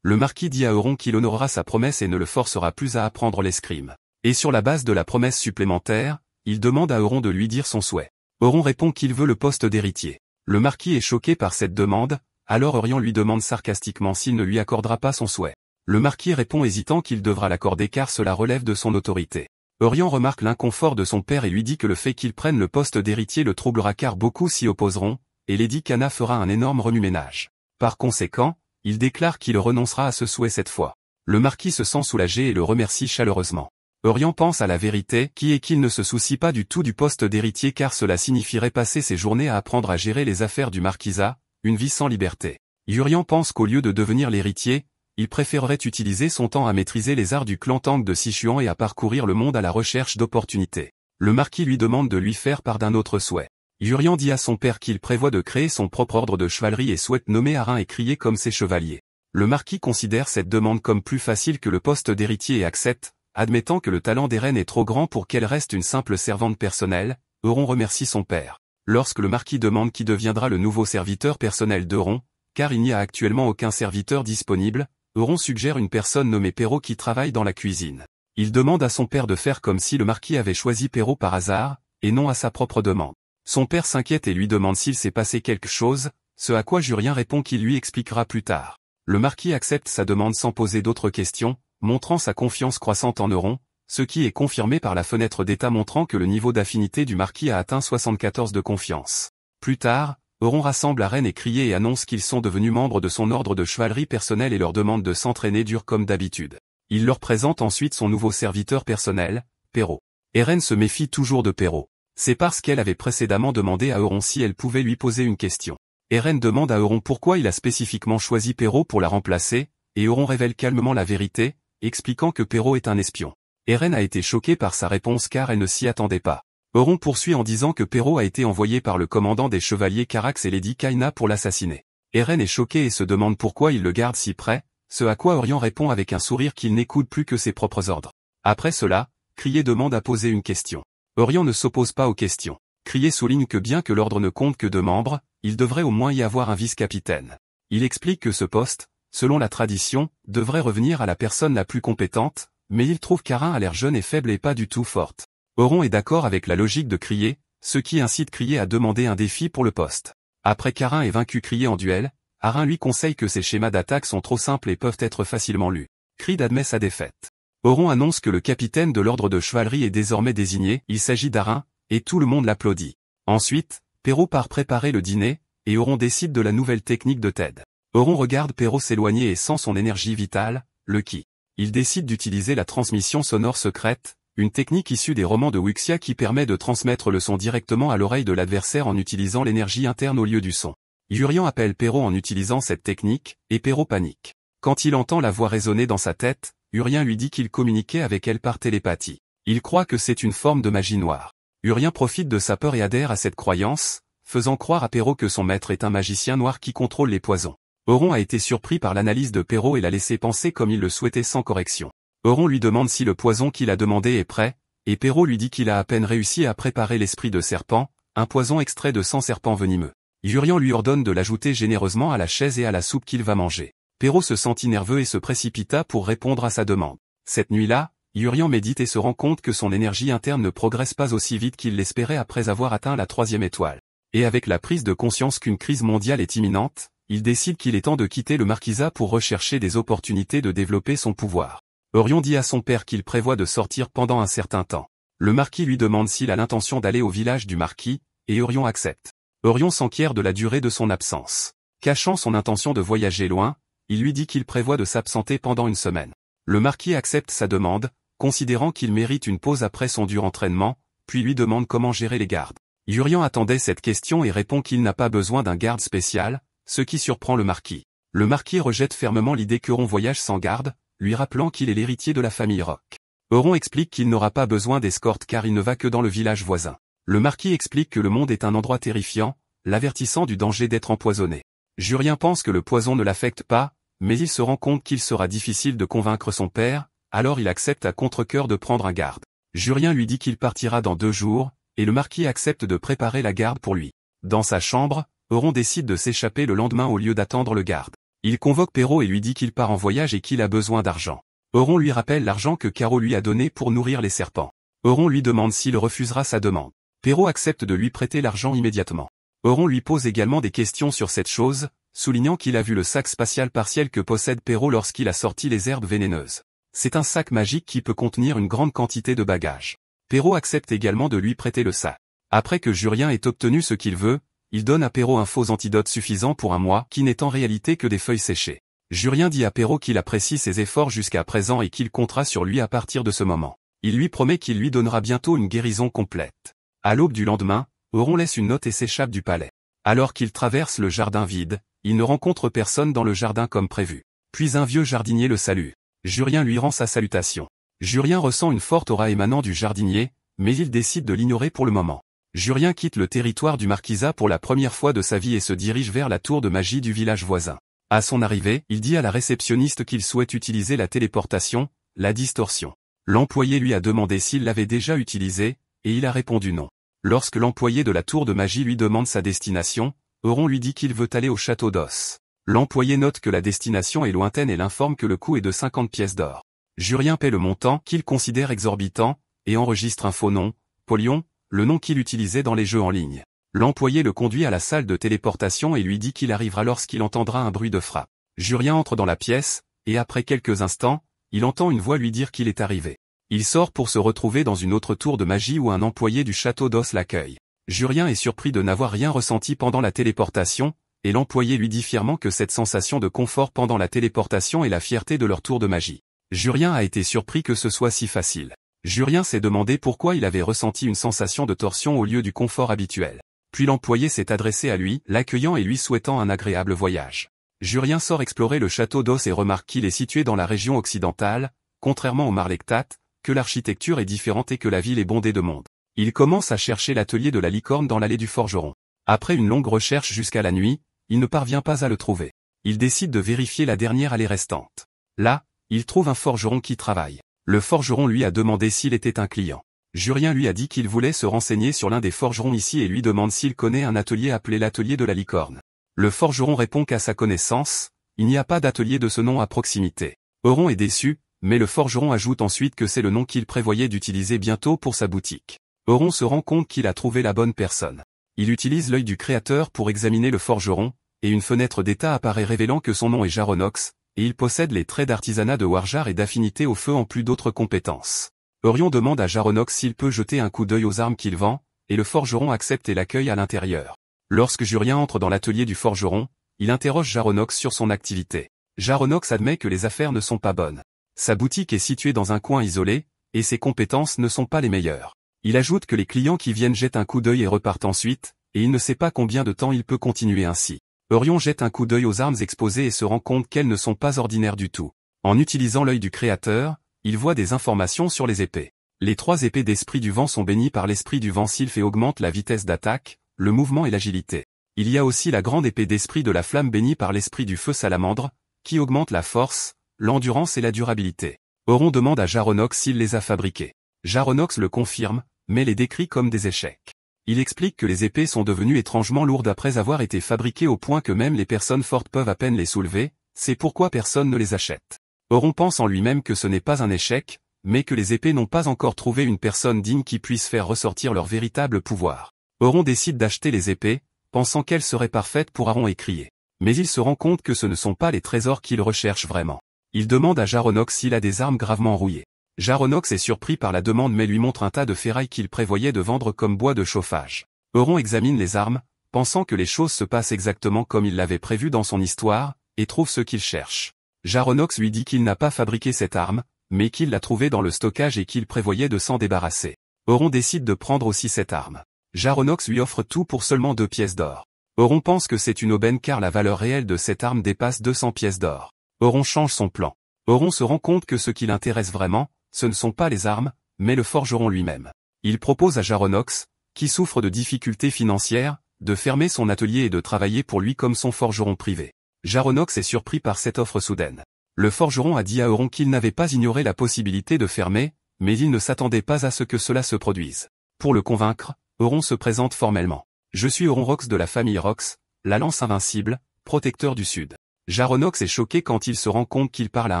Le marquis dit à Euron qu'il honorera sa promesse et ne le forcera plus à apprendre l'escrime. Et sur la base de la promesse supplémentaire, il demande à Euron de lui dire son souhait. Euron répond qu'il veut le poste d'héritier. Le marquis est choqué par cette demande, alors Euron lui demande sarcastiquement s'il ne lui accordera pas son souhait. Le marquis répond hésitant qu'il devra l'accorder car cela relève de son autorité. Euron remarque l'inconfort de son père et lui dit que le fait qu'il prenne le poste d'héritier le troublera car beaucoup s'y opposeront, et Lady Canna fera un énorme remue-ménage. Par conséquent, il déclare qu'il renoncera à ce souhait cette fois. Le marquis se sent soulagé et le remercie chaleureusement. Euron pense à la vérité qui est qu'il ne se soucie pas du tout du poste d'héritier car cela signifierait passer ses journées à apprendre à gérer les affaires du marquisat, une vie sans liberté. Jurien pense qu'au lieu de devenir l'héritier, il préférerait utiliser son temps à maîtriser les arts du clan Tang de Sichuan et à parcourir le monde à la recherche d'opportunités. Le marquis lui demande de lui faire part d'un autre souhait. Jurien dit à son père qu'il prévoit de créer son propre ordre de chevalerie et souhaite nommer Arin et Crier comme ses chevaliers. Le marquis considère cette demande comme plus facile que le poste d'héritier et accepte, admettant que le talent d'Eren est trop grand pour qu'elle reste une simple servante personnelle. Euron remercie son père. Lorsque le marquis demande qui deviendra le nouveau serviteur personnel d'Euron, car il n'y a actuellement aucun serviteur disponible, Euron suggère une personne nommée Perrault qui travaille dans la cuisine. Il demande à son père de faire comme si le marquis avait choisi Perrault par hasard, et non à sa propre demande. Son père s'inquiète et lui demande s'il s'est passé quelque chose, ce à quoi Jurien répond qu'il lui expliquera plus tard. Le marquis accepte sa demande sans poser d'autres questions, montrant sa confiance croissante en Euron, ce qui est confirmé par la fenêtre d'état montrant que le niveau d'affinité du marquis a atteint 74 de confiance. Plus tard, Euron rassemble Arin et Crier et annonce qu'ils sont devenus membres de son ordre de chevalerie personnel et leur demande de s'entraîner dur comme d'habitude. Il leur présente ensuite son nouveau serviteur personnel, Perrault. Eren se méfie toujours de Perrault. C'est parce qu'elle avait précédemment demandé à Euron si elle pouvait lui poser une question. Eren demande à Euron pourquoi il a spécifiquement choisi Perrault pour la remplacer, et Euron révèle calmement la vérité, expliquant que Perrault est un espion. Eren a été choqué par sa réponse car elle ne s'y attendait pas. Euron poursuit en disant que Perrault a été envoyé par le commandant des chevaliers Carax et Lady Kaina pour l'assassiner. Eren est choqué et se demande pourquoi il le garde si près, ce à quoi Euron répond avec un sourire qu'il n'écoute plus que ses propres ordres. Après cela, Crier demande à poser une question. Euron ne s'oppose pas aux questions. Crier souligne que bien que l'ordre ne compte que 2 membres, il devrait au moins y avoir un vice-capitaine. Il explique que ce poste, selon la tradition, devrait revenir à la personne la plus compétente, mais il trouve qu'Arin a l'air jeune et faible et pas du tout forte. Euron est d'accord avec la logique de Crier, ce qui incite Crier à demander un défi pour le poste. Après qu'Arin ait vaincu Crier en duel, Arin lui conseille que ses schémas d'attaque sont trop simples et peuvent être facilement lus. Creed admet sa défaite. Euron annonce que le capitaine de l'ordre de chevalerie est désormais désigné, il s'agit d'Arin, et tout le monde l'applaudit. Ensuite, Perrault part préparer le dîner, et Euron décide de la nouvelle technique de Ted. Euron regarde Perrault s'éloigner et sent son énergie vitale, le ki. Il décide d'utiliser la transmission sonore secrète, une technique issue des romans de Wuxia qui permet de transmettre le son directement à l'oreille de l'adversaire en utilisant l'énergie interne au lieu du son. Jurien appelle Perrault en utilisant cette technique, et Perrault panique. Quand il entend la voix résonner dans sa tête, Jurien lui dit qu'il communiquait avec elle par télépathie. Il croit que c'est une forme de magie noire. Jurien profite de sa peur et adhère à cette croyance, faisant croire à Perrault que son maître est un magicien noir qui contrôle les poisons. Euron a été surpris par l'analyse de Perrault et l'a laissé penser comme il le souhaitait sans correction. Euron lui demande si le poison qu'il a demandé est prêt, et Perrault lui dit qu'il a à peine réussi à préparer l'esprit de serpent, un poison extrait de 100 serpents venimeux. Jurien lui ordonne de l'ajouter généreusement à la chaise et à la soupe qu'il va manger. Perrault se sentit nerveux et se précipita pour répondre à sa demande. Cette nuit-là, Jurien médite et se rend compte que son énergie interne ne progresse pas aussi vite qu'il l'espérait après avoir atteint la 3e étoile. Et avec la prise de conscience qu'une crise mondiale est imminente, il décide qu'il est temps de quitter le marquisat pour rechercher des opportunités de développer son pouvoir. Euron dit à son père qu'il prévoit de sortir pendant un certain temps. Le marquis lui demande s'il a l'intention d'aller au village du marquis, et Euron accepte. Euron s'enquiert de la durée de son absence. Cachant son intention de voyager loin, il lui dit qu'il prévoit de s'absenter pendant 1 semaine. Le marquis accepte sa demande, considérant qu'il mérite une pause après son dur entraînement, puis lui demande comment gérer les gardes. Jurien attendait cette question et répond qu'il n'a pas besoin d'un garde spécial, ce qui surprend le marquis. Le marquis rejette fermement l'idée qu'Euron voyage sans garde, lui rappelant qu'il est l'héritier de la famille Rock. Euron explique qu'il n'aura pas besoin d'escorte car il ne va que dans le village voisin. Le marquis explique que le monde est un endroit terrifiant, l'avertissant du danger d'être empoisonné. Jurien pense que le poison ne l'affecte pas, mais il se rend compte qu'il sera difficile de convaincre son père, alors il accepte à contre-cœur de prendre un garde. Jurien lui dit qu'il partira dans 2 jours, et le marquis accepte de préparer la garde pour lui. Dans sa chambre, Euron décide de s'échapper le lendemain au lieu d'attendre le garde. Il convoque Perrault et lui dit qu'il part en voyage et qu'il a besoin d'argent. Euron lui rappelle l'argent que Caro lui a donné pour nourrir les serpents. Euron lui demande s'il refusera sa demande. Perrault accepte de lui prêter l'argent immédiatement. Euron lui pose également des questions sur cette chose, soulignant qu'il a vu le sac spatial partiel que possède Perrault lorsqu'il a sorti les herbes vénéneuses. C'est un sac magique qui peut contenir une grande quantité de bagages. Perrault accepte également de lui prêter le sac. Après que Jurien ait obtenu ce qu'il veut, il donne à Perrault un faux antidote suffisant pour un mois qui n'est en réalité que des feuilles séchées. Jurien dit à Perrault qu'il apprécie ses efforts jusqu'à présent et qu'il comptera sur lui à partir de ce moment. Il lui promet qu'il lui donnera bientôt une guérison complète. À l'aube du lendemain, Euron laisse une note et s'échappe du palais. Alors qu'il traverse le jardin vide, il ne rencontre personne dans le jardin comme prévu. Puis un vieux jardinier le salue. Jurien lui rend sa salutation. Jurien ressent une forte aura émanant du jardinier, mais il décide de l'ignorer pour le moment. Jurien quitte le territoire du marquisat pour la première fois de sa vie et se dirige vers la tour de magie du village voisin. À son arrivée, il dit à la réceptionniste qu'il souhaite utiliser la téléportation, la distorsion. L'employé lui a demandé s'il l'avait déjà utilisée, et il a répondu non. Lorsque l'employé de la tour de magie lui demande sa destination, Euron lui dit qu'il veut aller au château d'Os. L'employé note que la destination est lointaine et l'informe que le coût est de 50 pièces d'or. Jurien paie le montant qu'il considère exorbitant, et enregistre un faux nom, Polion, le nom qu'il utilisait dans les jeux en ligne. L'employé le conduit à la salle de téléportation et lui dit qu'il arrivera lorsqu'il entendra un bruit de frappe. Jurien entre dans la pièce, et après quelques instants, il entend une voix lui dire qu'il est arrivé. Il sort pour se retrouver dans une autre tour de magie où un employé du château d'Os l'accueille. Jurien est surpris de n'avoir rien ressenti pendant la téléportation, et l'employé lui dit fièrement que cette sensation de confort pendant la téléportation est la fierté de leur tour de magie. Jurien a été surpris que ce soit si facile. Jurien s'est demandé pourquoi il avait ressenti une sensation de torsion au lieu du confort habituel. Puis l'employé s'est adressé à lui, l'accueillant et lui souhaitant un agréable voyage. Jurien sort explorer le château d'Os et remarque qu'il est situé dans la région occidentale, contrairement au Marlectat, que l'architecture est différente et que la ville est bondée de monde. Il commence à chercher l'atelier de la licorne dans l'allée du forgeron. Après une longue recherche jusqu'à la nuit, il ne parvient pas à le trouver. Il décide de vérifier la dernière allée restante. Là, il trouve un forgeron qui travaille. Le forgeron lui a demandé s'il était un client. Jurien lui a dit qu'il voulait se renseigner sur l'un des forgerons ici et lui demande s'il connaît un atelier appelé l'atelier de la licorne. Le forgeron répond qu'à sa connaissance, il n'y a pas d'atelier de ce nom à proximité. Euron est déçu, mais le forgeron ajoute ensuite que c'est le nom qu'il prévoyait d'utiliser bientôt pour sa boutique. Euron se rend compte qu'il a trouvé la bonne personne. Il utilise l'œil du créateur pour examiner le forgeron, et une fenêtre d'état apparaît révélant que son nom est Jaronox, et il possède les traits d'artisanat de Warjar et d'affinité au feu en plus d'autres compétences. Eurion demande à Jaronox s'il peut jeter un coup d'œil aux armes qu'il vend, et le forgeron accepte et l'accueille à l'intérieur. Lorsque Jurien entre dans l'atelier du forgeron, il interroge Jaronox sur son activité. Jaronox admet que les affaires ne sont pas bonnes. Sa boutique est située dans un coin isolé, et ses compétences ne sont pas les meilleures. Il ajoute que les clients qui viennent jettent un coup d'œil et repartent ensuite, et il ne sait pas combien de temps il peut continuer ainsi. Eurion jette un coup d'œil aux armes exposées et se rend compte qu'elles ne sont pas ordinaires du tout. En utilisant l'œil du créateur, il voit des informations sur les épées. Les 3 épées d'esprit du vent sont bénies par l'esprit du vent sylphe et augmentent la vitesse d'attaque, le mouvement et l'agilité. Il y a aussi la grande épée d'esprit de la flamme bénie par l'esprit du feu salamandre, qui augmente la force, l'endurance et la durabilité. Euron demande à Jaronox s'il les a fabriquées. Jaronox le confirme, mais les décrit comme des échecs. Il explique que les épées sont devenues étrangement lourdes après avoir été fabriquées au point que même les personnes fortes peuvent à peine les soulever, c'est pourquoi personne ne les achète. Euron pense en lui-même que ce n'est pas un échec, mais que les épées n'ont pas encore trouvé une personne digne qui puisse faire ressortir leur véritable pouvoir. Euron décide d'acheter les épées, pensant qu'elles seraient parfaites pour Aron écrier. Mais il se rend compte que ce ne sont pas les trésors qu'il recherche vraiment. Il demande à Jaronox s'il a des armes gravement rouillées. Jaronox est surpris par la demande mais lui montre un tas de ferraille qu'il prévoyait de vendre comme bois de chauffage. Euron examine les armes, pensant que les choses se passent exactement comme il l'avait prévu dans son histoire, et trouve ce qu'il cherche. Jaronox lui dit qu'il n'a pas fabriqué cette arme, mais qu'il l'a trouvée dans le stockage et qu'il prévoyait de s'en débarrasser. Euron décide de prendre aussi cette arme. Jaronox lui offre tout pour seulement 2 pièces d'or. Euron pense que c'est une aubaine car la valeur réelle de cette arme dépasse 200 pièces d'or. Euron change son plan. Euron se rend compte que ce qui l'intéresse vraiment, ce ne sont pas les armes, mais le forgeron lui-même. Il propose à Jaronox, qui souffre de difficultés financières, de fermer son atelier et de travailler pour lui comme son forgeron privé. Jaronox est surpris par cette offre soudaine. Le forgeron a dit à Euron qu'il n'avait pas ignoré la possibilité de fermer, mais il ne s'attendait pas à ce que cela se produise. Pour le convaincre, Euron se présente formellement. Je suis Euron Rox de la famille Rox, la lance invincible, protecteur du Sud. Jaronox est choqué quand il se rend compte qu'il parle à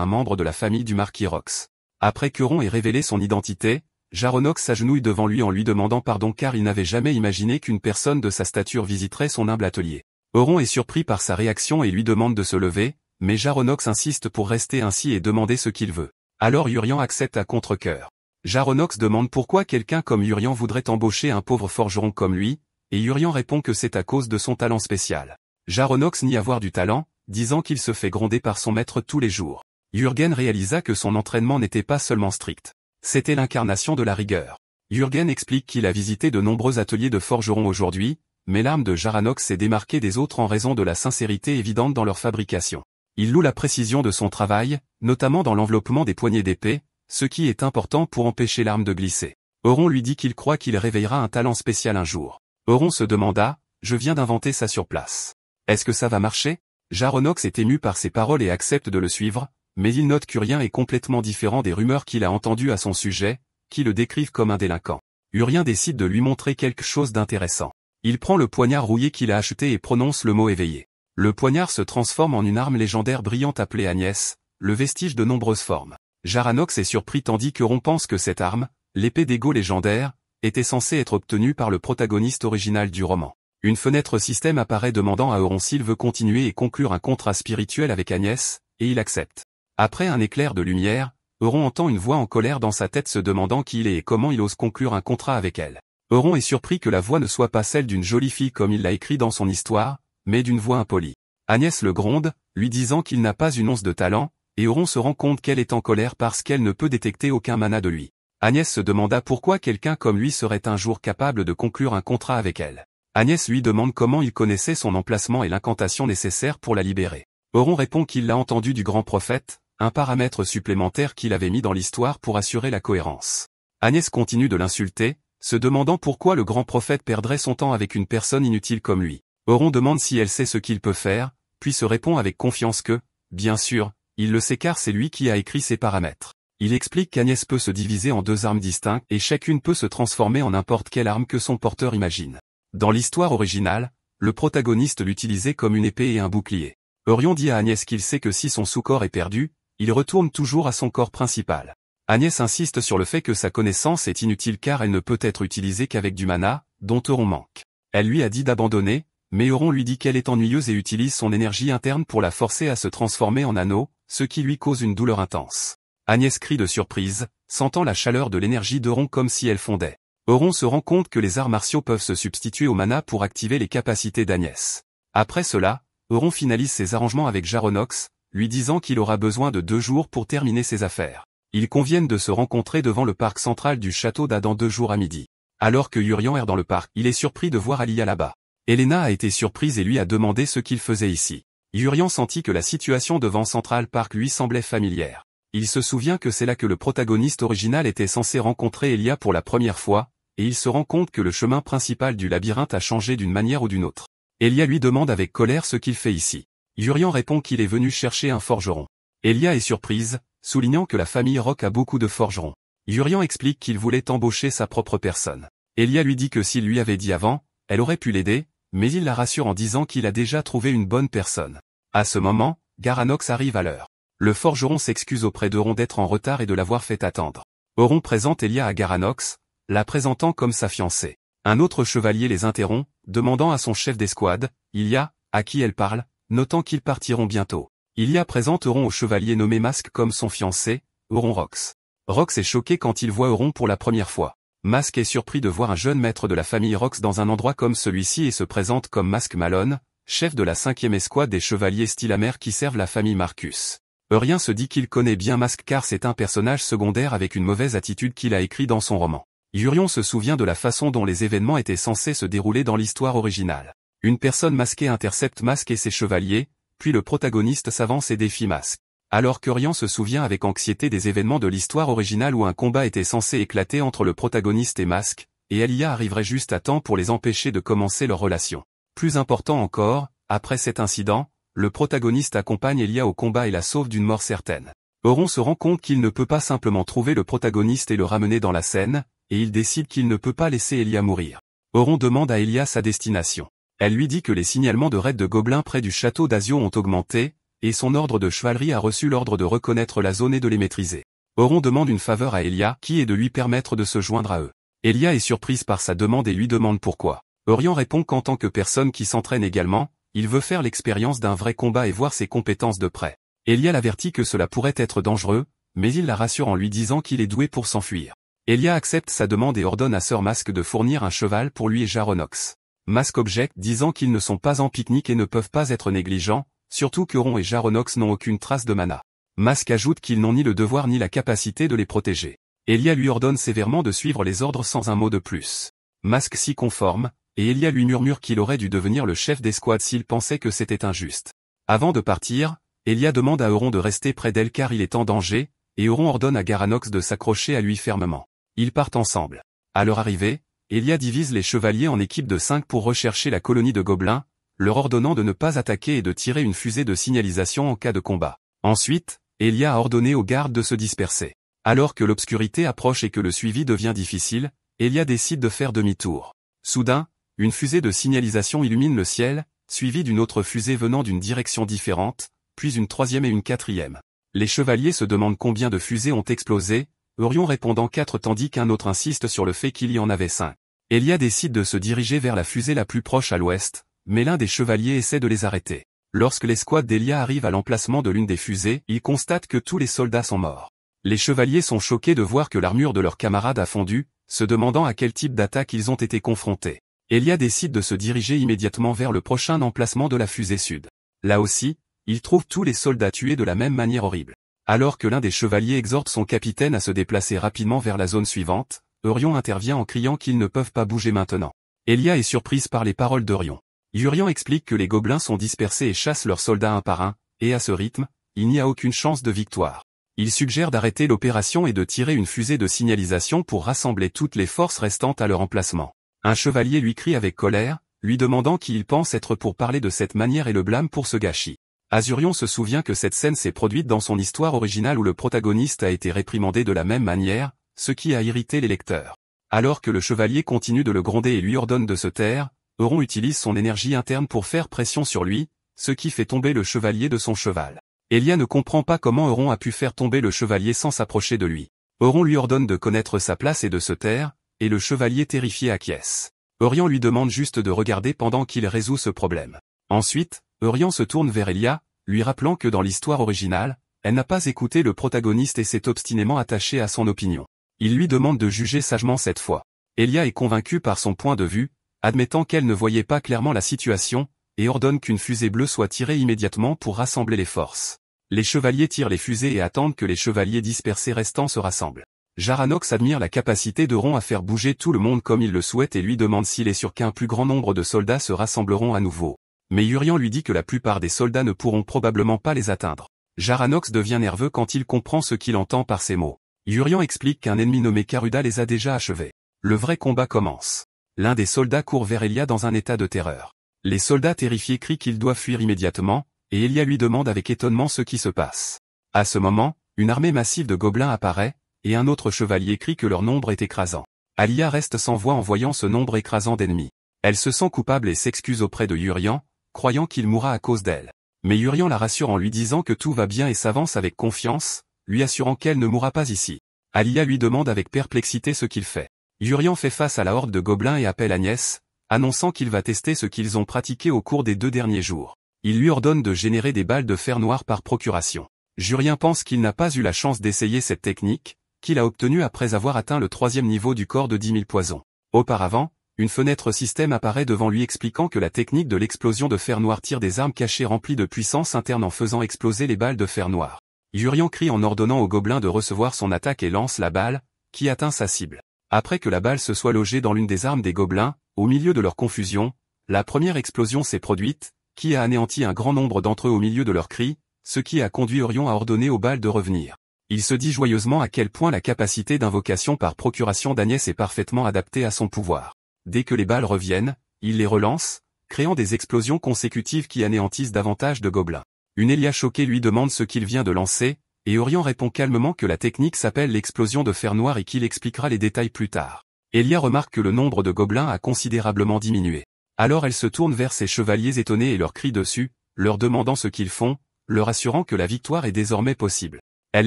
un membre de la famille du marquis Rox. Après qu'Euron ait révélé son identité, Jaronox s'agenouille devant lui en lui demandant pardon car il n'avait jamais imaginé qu'une personne de sa stature visiterait son humble atelier. Euron est surpris par sa réaction et lui demande de se lever, mais Jaronox insiste pour rester ainsi et demander ce qu'il veut. Alors Urien accepte à contre-cœur. Jaronox demande pourquoi quelqu'un comme Urien voudrait embaucher un pauvre forgeron comme lui, et Urien répond que c'est à cause de son talent spécial. Jaronox nie avoir du talent, disant qu'il se fait gronder par son maître tous les jours. Jürgen réalisa que son entraînement n'était pas seulement strict. C'était l'incarnation de la rigueur. Jürgen explique qu'il a visité de nombreux ateliers de forgerons aujourd'hui, mais l'arme de Jaronox s'est démarquée des autres en raison de la sincérité évidente dans leur fabrication. Il loue la précision de son travail, notamment dans l'enveloppement des poignées d'épée, ce qui est important pour empêcher l'arme de glisser. Euron lui dit qu'il croit qu'il réveillera un talent spécial un jour. Euron se demanda, « Je viens d'inventer ça sur place. Est-ce que ça va marcher ?» Jaronox est ému par ses paroles et accepte de le suivre, mais il note qu'Urien est complètement différent des rumeurs qu'il a entendues à son sujet, qui le décrivent comme un délinquant. Urien décide de lui montrer quelque chose d'intéressant. Il prend le poignard rouillé qu'il a acheté et prononce le mot éveillé. Le poignard se transforme en une arme légendaire brillante appelée Agnès, le vestige de nombreuses formes. Jaronox est surpris tandis qu'Euron pense que cette arme, l'épée d'Ego légendaire, était censée être obtenue par le protagoniste original du roman. Une fenêtre système apparaît demandant à Euron s'il veut continuer et conclure un contrat spirituel avec Agnès, et il accepte. Après un éclair de lumière, Euron entend une voix en colère dans sa tête se demandant qui il est et comment il ose conclure un contrat avec elle. Euron est surpris que la voix ne soit pas celle d'une jolie fille comme il l'a écrit dans son histoire, mais d'une voix impolie. Agnès le gronde, lui disant qu'il n'a pas une once de talent, et Euron se rend compte qu'elle est en colère parce qu'elle ne peut détecter aucun mana de lui. Agnès se demanda pourquoi quelqu'un comme lui serait un jour capable de conclure un contrat avec elle. Agnès lui demande comment il connaissait son emplacement et l'incantation nécessaire pour la libérer. Euron répond qu'il l'a entendu du grand prophète, un paramètre supplémentaire qu'il avait mis dans l'histoire pour assurer la cohérence. Agnès continue de l'insulter, se demandant pourquoi le grand prophète perdrait son temps avec une personne inutile comme lui. Euron demande si elle sait ce qu'il peut faire, puis se répond avec confiance que, bien sûr, il le sait car c'est lui qui a écrit ces paramètres. Il explique qu'Agnès peut se diviser en deux armes distinctes et chacune peut se transformer en n'importe quelle arme que son porteur imagine. Dans l'histoire originale, le protagoniste l'utilisait comme une épée et un bouclier. Euron dit à Agnès qu'il sait que si son sous-corps est perdu, il retourne toujours à son corps principal. Agnès insiste sur le fait que sa connaissance est inutile car elle ne peut être utilisée qu'avec du mana, dont Euron manque. Elle lui a dit d'abandonner, mais Euron lui dit qu'elle est ennuyeuse et utilise son énergie interne pour la forcer à se transformer en anneau, ce qui lui cause une douleur intense. Agnès crie de surprise, sentant la chaleur de l'énergie d'Euron comme si elle fondait. Euron se rend compte que les arts martiaux peuvent se substituer au mana pour activer les capacités d'Agnès. Après cela, Euron finalise ses arrangements avec Jaronox, lui disant qu'il aura besoin de 2 jours pour terminer ses affaires. Ils conviennent de se rencontrer devant le parc central du château d'Adam 2 jours à midi. Alors que Urien erre dans le parc, il est surpris de voir Alia là-bas. Elena a été surprise et lui a demandé ce qu'il faisait ici. Urien sentit que la situation devant Central Park lui semblait familière. Il se souvient que c'est là que le protagoniste original était censé rencontrer Elia pour la première fois, et il se rend compte que le chemin principal du labyrinthe a changé d'une manière ou d'une autre. Elia lui demande avec colère ce qu'il fait ici. Urien répond qu'il est venu chercher un forgeron. Elia est surprise, soulignant que la famille Rock a beaucoup de forgerons. Urien explique qu'il voulait embaucher sa propre personne. Elia lui dit que s'il lui avait dit avant, elle aurait pu l'aider, mais il la rassure en disant qu'il a déjà trouvé une bonne personne. À ce moment, Garanox arrive à l'heure. Le forgeron s'excuse auprès d'Euron d'être en retard et de l'avoir fait attendre. Euron présente Elia à Garanox, la présentant comme sa fiancée. Un autre chevalier les interrompt, demandant à son chef d'escouade, Ilia, à qui elle parle, notant qu'ils partiront bientôt. Ilia présente Euron au chevalier nommé Masque comme son fiancé, Euron Rox. Rox est choqué quand il voit Euron pour la première fois. Masque est surpris de voir un jeune maître de la famille Rox dans un endroit comme celui-ci et se présente comme Masque Malone, chef de la 5e escouade des chevaliers Stylamer qui servent la famille Marcus. Eurien se dit qu'il connaît bien Masque car c'est un personnage secondaire avec une mauvaise attitude qu'il a écrit dans son roman. Urien se souvient de la façon dont les événements étaient censés se dérouler dans l'histoire originale. Une personne masquée intercepte Masque et ses chevaliers, puis le protagoniste s'avance et défie Masque. Alors qu'Urien se souvient avec anxiété des événements de l'histoire originale où un combat était censé éclater entre le protagoniste et Masque, et Alia arriverait juste à temps pour les empêcher de commencer leur relation. Plus important encore, après cet incident, le protagoniste accompagne Elia au combat et la sauve d'une mort certaine. Euron se rend compte qu'il ne peut pas simplement trouver le protagoniste et le ramener dans la scène, et il décide qu'il ne peut pas laisser Elia mourir. Euron demande à Elia sa destination. Elle lui dit que les signalements de raids de gobelins près du château d'Azio ont augmenté, et son ordre de chevalerie a reçu l'ordre de reconnaître la zone et de les maîtriser. Euron demande une faveur à Elia qui est de lui permettre de se joindre à eux. Elia est surprise par sa demande et lui demande pourquoi. Euron répond qu'en tant que personne qui s'entraîne également, il veut faire l'expérience d'un vrai combat et voir ses compétences de près. Elia l'avertit que cela pourrait être dangereux, mais il la rassure en lui disant qu'il est doué pour s'enfuir. Elia accepte sa demande et ordonne à Sir Masque de fournir un cheval pour lui et Jaronox. Masque objecte disant qu'ils ne sont pas en pique-nique et ne peuvent pas être négligents, surtout qu'Euron et Jaronox n'ont aucune trace de mana. Masque ajoute qu'ils n'ont ni le devoir ni la capacité de les protéger. Elia lui ordonne sévèrement de suivre les ordres sans un mot de plus. Masque s'y conforme, et Elia lui murmure qu'il aurait dû devenir le chef d'escouade s'il pensait que c'était injuste. Avant de partir, Elia demande à Euron de rester près d'elle car il est en danger, et Euron ordonne à Garanox de s'accrocher à lui fermement. Ils partent ensemble. À leur arrivée, Elia divise les chevaliers en équipes de 5 pour rechercher la colonie de gobelins, leur ordonnant de ne pas attaquer et de tirer une fusée de signalisation en cas de combat. Ensuite, Elia a ordonné aux gardes de se disperser. Alors que l'obscurité approche et que le suivi devient difficile, Elia décide de faire demi-tour. Soudain, une fusée de signalisation illumine le ciel, suivie d'une autre fusée venant d'une direction différente, puis une troisième et une quatrième. Les chevaliers se demandent combien de fusées ont explosé, Euron répondant 4 tandis qu'un autre insiste sur le fait qu'il y en avait 5. Elia décide de se diriger vers la fusée la plus proche à l'ouest, mais l'un des chevaliers essaie de les arrêter. Lorsque l'escouade d'Elia arrive à l'emplacement de l'une des fusées, ils constatent que tous les soldats sont morts. Les chevaliers sont choqués de voir que l'armure de leurs camarades a fondu, se demandant à quel type d'attaque ils ont été confrontés. Elia décide de se diriger immédiatement vers le prochain emplacement de la fusée sud. Là aussi, il trouve tous les soldats tués de la même manière horrible. Alors que l'un des chevaliers exhorte son capitaine à se déplacer rapidement vers la zone suivante, Urion intervient en criant qu'ils ne peuvent pas bouger maintenant. Elia est surprise par les paroles d'Urion. Urion explique que les gobelins sont dispersés et chassent leurs soldats un par un, et à ce rythme, il n'y a aucune chance de victoire. Il suggère d'arrêter l'opération et de tirer une fusée de signalisation pour rassembler toutes les forces restantes à leur emplacement. Un chevalier lui crie avec colère, lui demandant qui il pense être pour parler de cette manière et le blâme pour ce gâchis. Azurion se souvient que cette scène s'est produite dans son histoire originale où le protagoniste a été réprimandé de la même manière, ce qui a irrité les lecteurs. Alors que le chevalier continue de le gronder et lui ordonne de se taire, Euron utilise son énergie interne pour faire pression sur lui, ce qui fait tomber le chevalier de son cheval. Elia ne comprend pas comment Euron a pu faire tomber le chevalier sans s'approcher de lui. Euron lui ordonne de connaître sa place et de se taire, et le chevalier terrifié acquiesce. Eurian lui demande juste de regarder pendant qu'il résout ce problème. Ensuite, Eurian se tourne vers Elia, lui rappelant que dans l'histoire originale, elle n'a pas écouté le protagoniste et s'est obstinément attachée à son opinion. Il lui demande de juger sagement cette fois. Elia est convaincue par son point de vue, admettant qu'elle ne voyait pas clairement la situation, et ordonne qu'une fusée bleue soit tirée immédiatement pour rassembler les forces. Les chevaliers tirent les fusées et attendent que les chevaliers dispersés restants se rassemblent. Jaranox admire la capacité d'Euron à faire bouger tout le monde comme il le souhaite et lui demande s'il est sûr qu'un plus grand nombre de soldats se rassembleront à nouveau. Mais Urian lui dit que la plupart des soldats ne pourront probablement pas les atteindre. Jaranox devient nerveux quand il comprend ce qu'il entend par ces mots. Urian explique qu'un ennemi nommé Karuda les a déjà achevés. Le vrai combat commence. L'un des soldats court vers Elia dans un état de terreur. Les soldats terrifiés crient qu'ils doivent fuir immédiatement, et Elia lui demande avec étonnement ce qui se passe. À ce moment, une armée massive de gobelins apparaît, et un autre chevalier crie que leur nombre est écrasant. Alia reste sans voix en voyant ce nombre écrasant d'ennemis. Elle se sent coupable et s'excuse auprès de Urian, croyant qu'il mourra à cause d'elle. Mais Urian la rassure en lui disant que tout va bien et s'avance avec confiance, lui assurant qu'elle ne mourra pas ici. Alia lui demande avec perplexité ce qu'il fait. Urian fait face à la horde de gobelins et appelle Agnès, annonçant qu'il va tester ce qu'ils ont pratiqué au cours des 2 derniers jours. Il lui ordonne de générer des balles de fer noir par procuration. Jurien pense qu'il n'a pas eu la chance d'essayer cette technique, qu'il a obtenue après avoir atteint le 3e niveau du corps de 10 000 poisons. Auparavant, une fenêtre système apparaît devant lui expliquant que la technique de l'explosion de fer noir tire des armes cachées remplies de puissance interne en faisant exploser les balles de fer noir. Jurien crie en ordonnant au gobelin de recevoir son attaque et lance la balle, qui atteint sa cible. Après que la balle se soit logée dans l'une des armes des gobelins, au milieu de leur confusion, la première explosion s'est produite, qui a anéanti un grand nombre d'entre eux au milieu de leurs cris, ce qui a conduit Orion à ordonner aux balles de revenir. Il se dit joyeusement à quel point la capacité d'invocation par procuration d'Agnès est parfaitement adaptée à son pouvoir. Dès que les balles reviennent, il les relance, créant des explosions consécutives qui anéantissent davantage de gobelins. Une Elia choquée lui demande ce qu'il vient de lancer, et Orion répond calmement que la technique s'appelle l'explosion de fer noir et qu'il expliquera les détails plus tard. Elia remarque que le nombre de gobelins a considérablement diminué. Alors elle se tourne vers ses chevaliers étonnés et leur crie dessus, leur demandant ce qu'ils font, leur assurant que la victoire est désormais possible. Elle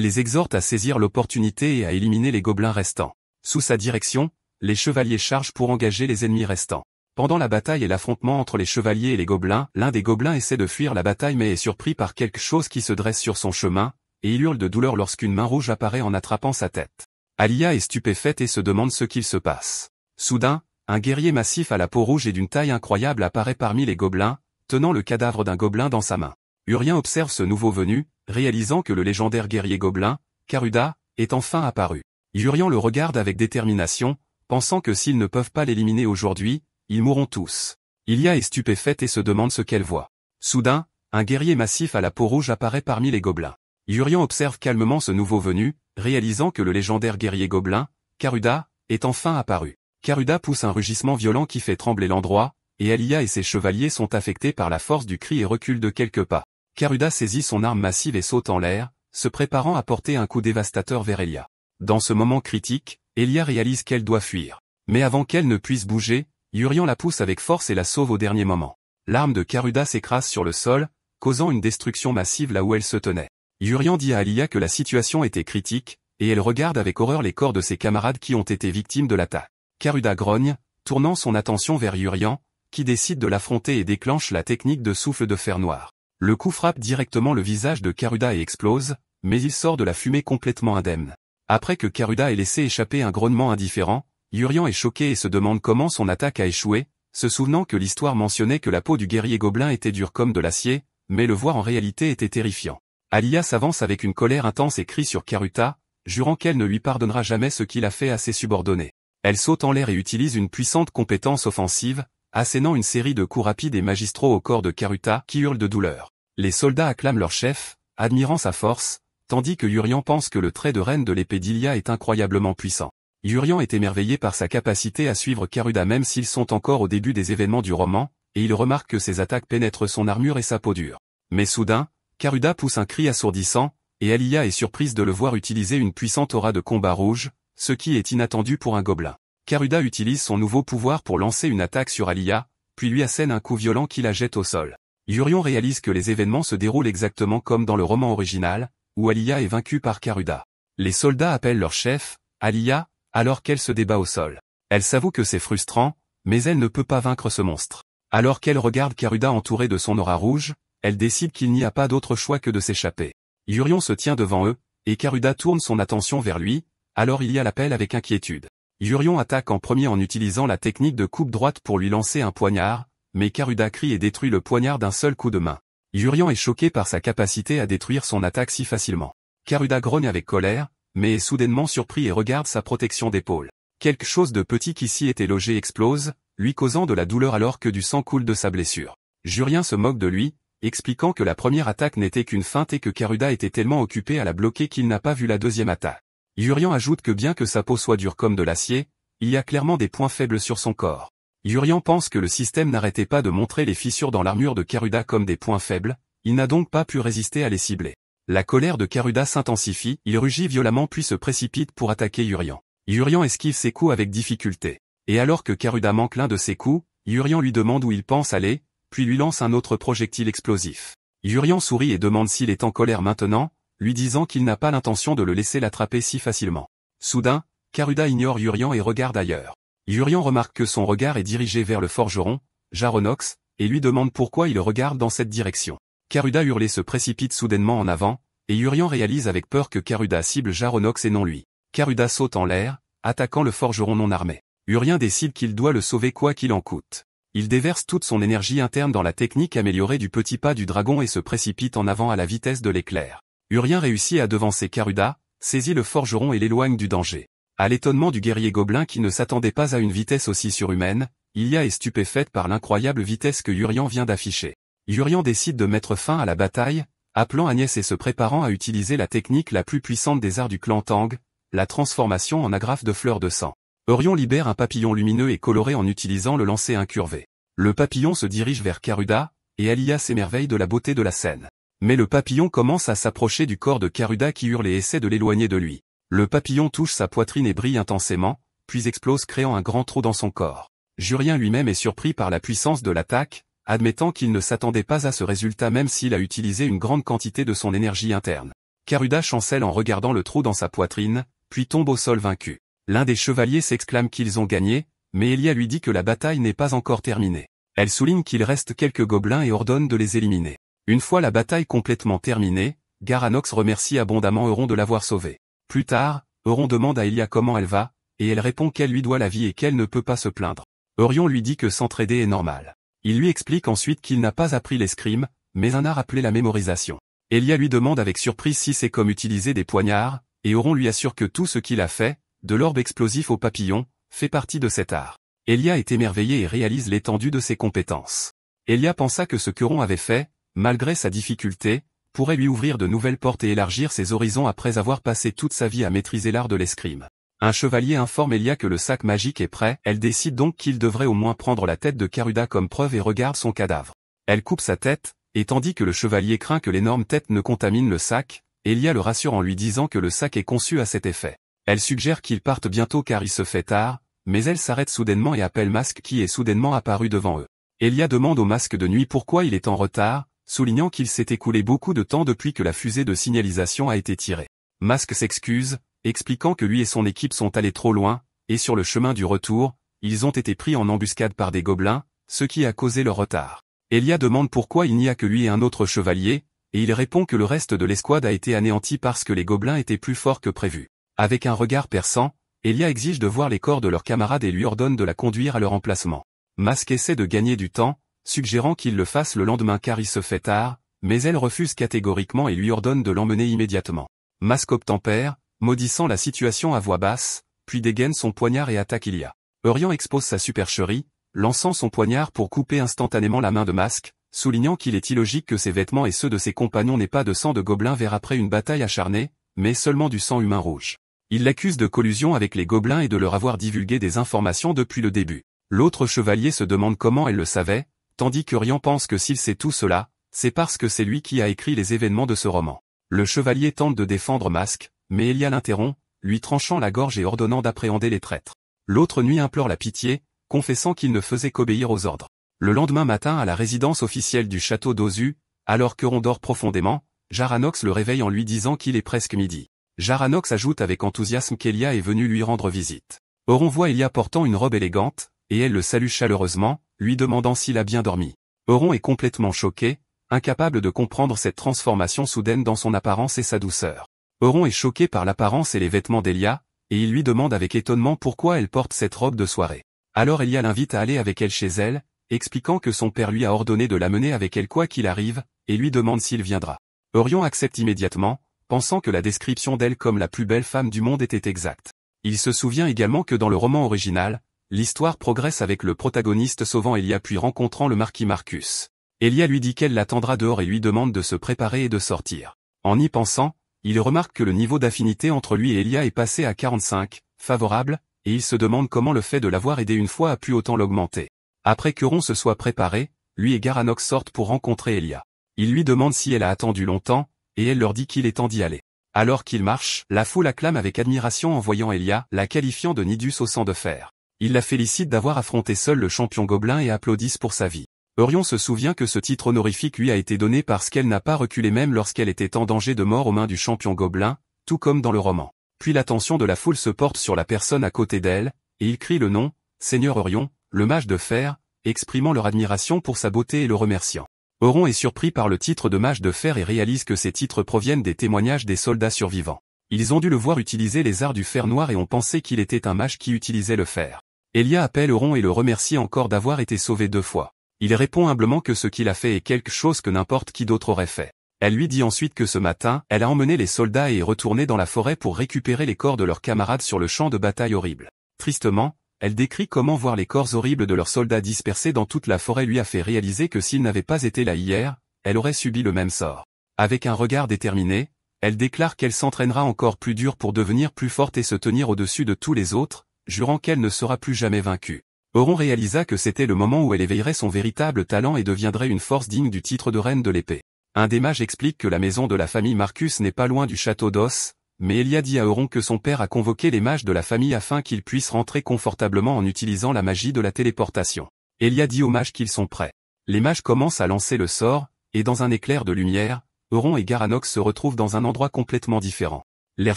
les exhorte à saisir l'opportunité et à éliminer les gobelins restants. Sous sa direction, les chevaliers chargent pour engager les ennemis restants. Pendant la bataille et l'affrontement entre les chevaliers et les gobelins, l'un des gobelins essaie de fuir la bataille mais est surpris par quelque chose qui se dresse sur son chemin, et il hurle de douleur lorsqu'une main rouge apparaît en attrapant sa tête. Alia est stupéfaite et se demande ce qu'il se passe. Soudain, un guerrier massif à la peau rouge et d'une taille incroyable apparaît parmi les gobelins, tenant le cadavre d'un gobelin dans sa main. Urien observe ce nouveau venu, réalisant que le légendaire guerrier gobelin, Karuda, est enfin apparu. Urien le regarde avec détermination, pensant que s'ils ne peuvent pas l'éliminer aujourd'hui, ils mourront tous. Ilia est stupéfaite et se demande ce qu'elle voit. Soudain, un guerrier massif à la peau rouge apparaît parmi les gobelins. Urien observe calmement ce nouveau venu, réalisant que le légendaire guerrier gobelin, Karuda, est enfin apparu. Karuda pousse un rugissement violent qui fait trembler l'endroit, et Alia et ses chevaliers sont affectés par la force du cri et reculent de quelques pas. Karuda saisit son arme massive et saute en l'air, se préparant à porter un coup dévastateur vers Elia. Dans ce moment critique, Elia réalise qu'elle doit fuir. Mais avant qu'elle ne puisse bouger, Urien la pousse avec force et la sauve au dernier moment. L'arme de Karuda s'écrase sur le sol, causant une destruction massive là où elle se tenait. Urien dit à Alia que la situation était critique, et elle regarde avec horreur les corps de ses camarades qui ont été victimes de l'attaque. Karuda grogne, tournant son attention vers Urien, qui décide de l'affronter et déclenche la technique de souffle de fer noir. Le coup frappe directement le visage de Karuda et explose, mais il sort de la fumée complètement indemne. Après que Karuda ait laissé échapper un grognement indifférent, Urien est choqué et se demande comment son attaque a échoué, se souvenant que l'histoire mentionnait que la peau du guerrier gobelin était dure comme de l'acier, mais le voir en réalité était terrifiant. Alia s'avance avec une colère intense et crie sur Karuta, jurant qu'elle ne lui pardonnera jamais ce qu'il a fait à ses subordonnés. Elle saute en l'air et utilise une puissante compétence offensive, assénant une série de coups rapides et magistraux au corps de Karuta qui hurle de douleur. Les soldats acclament leur chef, admirant sa force, tandis que Urien pense que le trait de reine de l'épée d'Ilia est incroyablement puissant. Urien est émerveillé par sa capacité à suivre Karuda même s'ils sont encore au début des événements du roman, et il remarque que ses attaques pénètrent son armure et sa peau dure. Mais soudain, Karuda pousse un cri assourdissant, et Alia est surprise de le voir utiliser une puissante aura de combat rouge, ce qui est inattendu pour un gobelin. Karuda utilise son nouveau pouvoir pour lancer une attaque sur Alia, puis lui assène un coup violent qui la jette au sol. Urien réalise que les événements se déroulent exactement comme dans le roman original, où Alia est vaincue par Karuda. Les soldats appellent leur chef, Alia, alors qu'elle se débat au sol. Elle s'avoue que c'est frustrant, mais elle ne peut pas vaincre ce monstre. Alors qu'elle regarde Karuda entouré de son aura rouge, elle décide qu'il n'y a pas d'autre choix que de s'échapper. Urien se tient devant eux, et Karuda tourne son attention vers lui, alors Ilia l'appelle avec inquiétude. Urien attaque en premier en utilisant la technique de coupe droite pour lui lancer un poignard, mais Karuda crie et détruit le poignard d'un seul coup de main. Urien est choqué par sa capacité à détruire son attaque si facilement. Karuda grogne avec colère, mais est soudainement surpris et regarde sa protection d'épaule. Quelque chose de petit qui s'y était logé explose, lui causant de la douleur alors que du sang coule de sa blessure. Urien se moque de lui, expliquant que la première attaque n'était qu'une feinte et que Karuda était tellement occupé à la bloquer qu'il n'a pas vu la deuxième attaque. Urien ajoute que bien que sa peau soit dure comme de l'acier, il y a clairement des points faibles sur son corps. Urien pense que le système n'arrêtait pas de montrer les fissures dans l'armure de Karuda comme des points faibles, il n'a donc pas pu résister à les cibler. La colère de Karuda s'intensifie, il rugit violemment puis se précipite pour attaquer Urien. Urien esquive ses coups avec difficulté. Et alors que Karuda manque l'un de ses coups, Urien lui demande où il pense aller, puis lui lance un autre projectile explosif. Urien sourit et demande s'il est en colère maintenant, lui disant qu'il n'a pas l'intention de le laisser l'attraper si facilement. Soudain, Karuda ignore Urien et regarde ailleurs. Urien remarque que son regard est dirigé vers le forgeron, Jaronox, et lui demande pourquoi il regarde dans cette direction. Karuda hurlé se précipite soudainement en avant, et Urien réalise avec peur que Karuda cible Jaronox et non lui. Karuda saute en l'air, attaquant le forgeron non armé. Urien décide qu'il doit le sauver quoi qu'il en coûte. Il déverse toute son énergie interne dans la technique améliorée du petit pas du dragon et se précipite en avant à la vitesse de l'éclair. Urien réussit à devancer Karuda, saisit le forgeron et l'éloigne du danger. À l'étonnement du guerrier gobelin qui ne s'attendait pas à une vitesse aussi surhumaine, Ilia est stupéfaite par l'incroyable vitesse que Urien vient d'afficher. Urien décide de mettre fin à la bataille, appelant Agnès et se préparant à utiliser la technique la plus puissante des arts du clan Tang, la transformation en agrafe de fleurs de sang. Urien libère un papillon lumineux et coloré en utilisant le lancer incurvé. Le papillon se dirige vers Karuda, et Alia s'émerveille de la beauté de la scène. Mais le papillon commence à s'approcher du corps de Karuda qui hurle et essaie de l'éloigner de lui. Le papillon touche sa poitrine et brille intensément, puis explose créant un grand trou dans son corps. Jurien lui-même est surpris par la puissance de l'attaque, admettant qu'il ne s'attendait pas à ce résultat même s'il a utilisé une grande quantité de son énergie interne. Garuda chancelle en regardant le trou dans sa poitrine, puis tombe au sol vaincu. L'un des chevaliers s'exclame qu'ils ont gagné, mais Elia lui dit que la bataille n'est pas encore terminée. Elle souligne qu'il reste quelques gobelins et ordonne de les éliminer. Une fois la bataille complètement terminée, Garanox remercie abondamment Euron de l'avoir sauvé. Plus tard, Euron demande à Elia comment elle va, et elle répond qu'elle lui doit la vie et qu'elle ne peut pas se plaindre. Euron lui dit que s'entraider est normal. Il lui explique ensuite qu'il n'a pas appris l'escrime, mais un art appelé la mémorisation. Elia lui demande avec surprise si c'est comme utiliser des poignards, et Euron lui assure que tout ce qu'il a fait, de l'orbe explosif au papillon, fait partie de cet art. Elia est émerveillé et réalise l'étendue de ses compétences. Elia pensa que ce qu'Euron avait fait, malgré sa difficulté, pourrait lui ouvrir de nouvelles portes et élargir ses horizons après avoir passé toute sa vie à maîtriser l'art de l'escrime. Un chevalier informe Elia que le sac magique est prêt, elle décide donc qu'il devrait au moins prendre la tête de Garuda comme preuve et regarde son cadavre. Elle coupe sa tête, et tandis que le chevalier craint que l'énorme tête ne contamine le sac, Elia le rassure en lui disant que le sac est conçu à cet effet. Elle suggère qu'il parte bientôt car il se fait tard, mais elle s'arrête soudainement et appelle Masque qui est soudainement apparu devant eux. Elia demande au Masque de nuit pourquoi il est en retard, soulignant qu'il s'est écoulé beaucoup de temps depuis que la fusée de signalisation a été tirée. Masque s'excuse, expliquant que lui et son équipe sont allés trop loin, et sur le chemin du retour, ils ont été pris en embuscade par des gobelins, ce qui a causé leur retard. Elia demande pourquoi il n'y a que lui et un autre chevalier, et il répond que le reste de l'escouade a été anéanti parce que les gobelins étaient plus forts que prévu. Avec un regard perçant, Elia exige de voir les corps de leurs camarades et lui ordonne de la conduire à leur emplacement. Masque essaie de gagner du temps, suggérant qu'il le fasse le lendemain car il se fait tard, mais elle refuse catégoriquement et lui ordonne de l'emmener immédiatement. Masque obtempère, maudissant la situation à voix basse, puis dégaine son poignard et attaque Elia. Euron expose sa supercherie, lançant son poignard pour couper instantanément la main de Masque, soulignant qu'il est illogique que ses vêtements et ceux de ses compagnons n'aient pas de sang de gobelin vert après une bataille acharnée, mais seulement du sang humain rouge. Il l'accuse de collusion avec les gobelins et de leur avoir divulgué des informations depuis le début. L'autre chevalier se demande comment elle le savait, tandis que Rian pense que s'il sait tout cela, c'est parce que c'est lui qui a écrit les événements de ce roman. Le chevalier tente de défendre Masque, mais Elia l'interrompt, lui tranchant la gorge et ordonnant d'appréhender les traîtres. L'autre nuit implore la pitié, confessant qu'il ne faisait qu'obéir aux ordres. Le lendemain matin à la résidence officielle du château d'Ozu, alors qu'Euron dort profondément, Jaranox le réveille en lui disant qu'il est presque midi. Jaranox ajoute avec enthousiasme qu'Elia est venue lui rendre visite. Euron voit Elia portant une robe élégante, et elle le salue chaleureusement, lui demandant s'il a bien dormi. Euron est complètement choqué, incapable de comprendre cette transformation soudaine dans son apparence et sa douceur. Euron est choqué par l'apparence et les vêtements d'Elia, et il lui demande avec étonnement pourquoi elle porte cette robe de soirée. Alors Elia l'invite à aller avec elle chez elle, expliquant que son père lui a ordonné de l'amener avec elle quoi qu'il arrive, et lui demande s'il viendra. Euron accepte immédiatement, pensant que la description d'elle comme la plus belle femme du monde était exacte. Il se souvient également que dans le roman original, l'histoire progresse avec le protagoniste sauvant Elia puis rencontrant le marquis Marcus. Elia lui dit qu'elle l'attendra dehors et lui demande de se préparer et de sortir. En y pensant, il remarque que le niveau d'affinité entre lui et Elia est passé à 45, favorable, et il se demande comment le fait de l'avoir aidé une fois a pu autant l'augmenter. Après qu'Euron se soit préparé, lui et Garanox sortent pour rencontrer Elia. Il lui demande si elle a attendu longtemps, et elle leur dit qu'il est temps d'y aller. Alors qu'ils marchent, la foule acclame avec admiration en voyant Elia, la qualifiant de Nidus au sang de fer. Il la félicite d'avoir affronté seul le champion gobelin et applaudissent pour sa vie. Euron se souvient que ce titre honorifique lui a été donné parce qu'elle n'a pas reculé même lorsqu'elle était en danger de mort aux mains du champion gobelin, tout comme dans le roman. Puis l'attention de la foule se porte sur la personne à côté d'elle, et ils crient le nom, Seigneur Euron, le mage de fer, exprimant leur admiration pour sa beauté et le remerciant. Euron est surpris par le titre de mage de fer et réalise que ces titres proviennent des témoignages des soldats survivants. Ils ont dû le voir utiliser les arts du fer noir et ont pensé qu'il était un mage qui utilisait le fer. Elia appelle Euron et le remercie encore d'avoir été sauvé 2 fois. Il répond humblement que ce qu'il a fait est quelque chose que n'importe qui d'autre aurait fait. Elle lui dit ensuite que ce matin, elle a emmené les soldats et est retournée dans la forêt pour récupérer les corps de leurs camarades sur le champ de bataille horrible. Tristement, elle décrit comment voir les corps horribles de leurs soldats dispersés dans toute la forêt lui a fait réaliser que s'ils n'avaient pas été là hier, elle aurait subi le même sort. Avec un regard déterminé, elle déclare qu'elle s'entraînera encore plus dur pour devenir plus forte et se tenir au-dessus de tous les autres, jurant qu'elle ne sera plus jamais vaincue. Euron réalisa que c'était le moment où elle éveillerait son véritable talent et deviendrait une force digne du titre de reine de l'épée. Un des mages explique que la maison de la famille Marcus n'est pas loin du château d'Os, mais Elia dit à Euron que son père a convoqué les mages de la famille afin qu'ils puissent rentrer confortablement en utilisant la magie de la téléportation. Elia dit aux mages qu'ils sont prêts. Les mages commencent à lancer le sort, et dans un éclair de lumière, Euron et Garanox se retrouvent dans un endroit complètement différent. L'air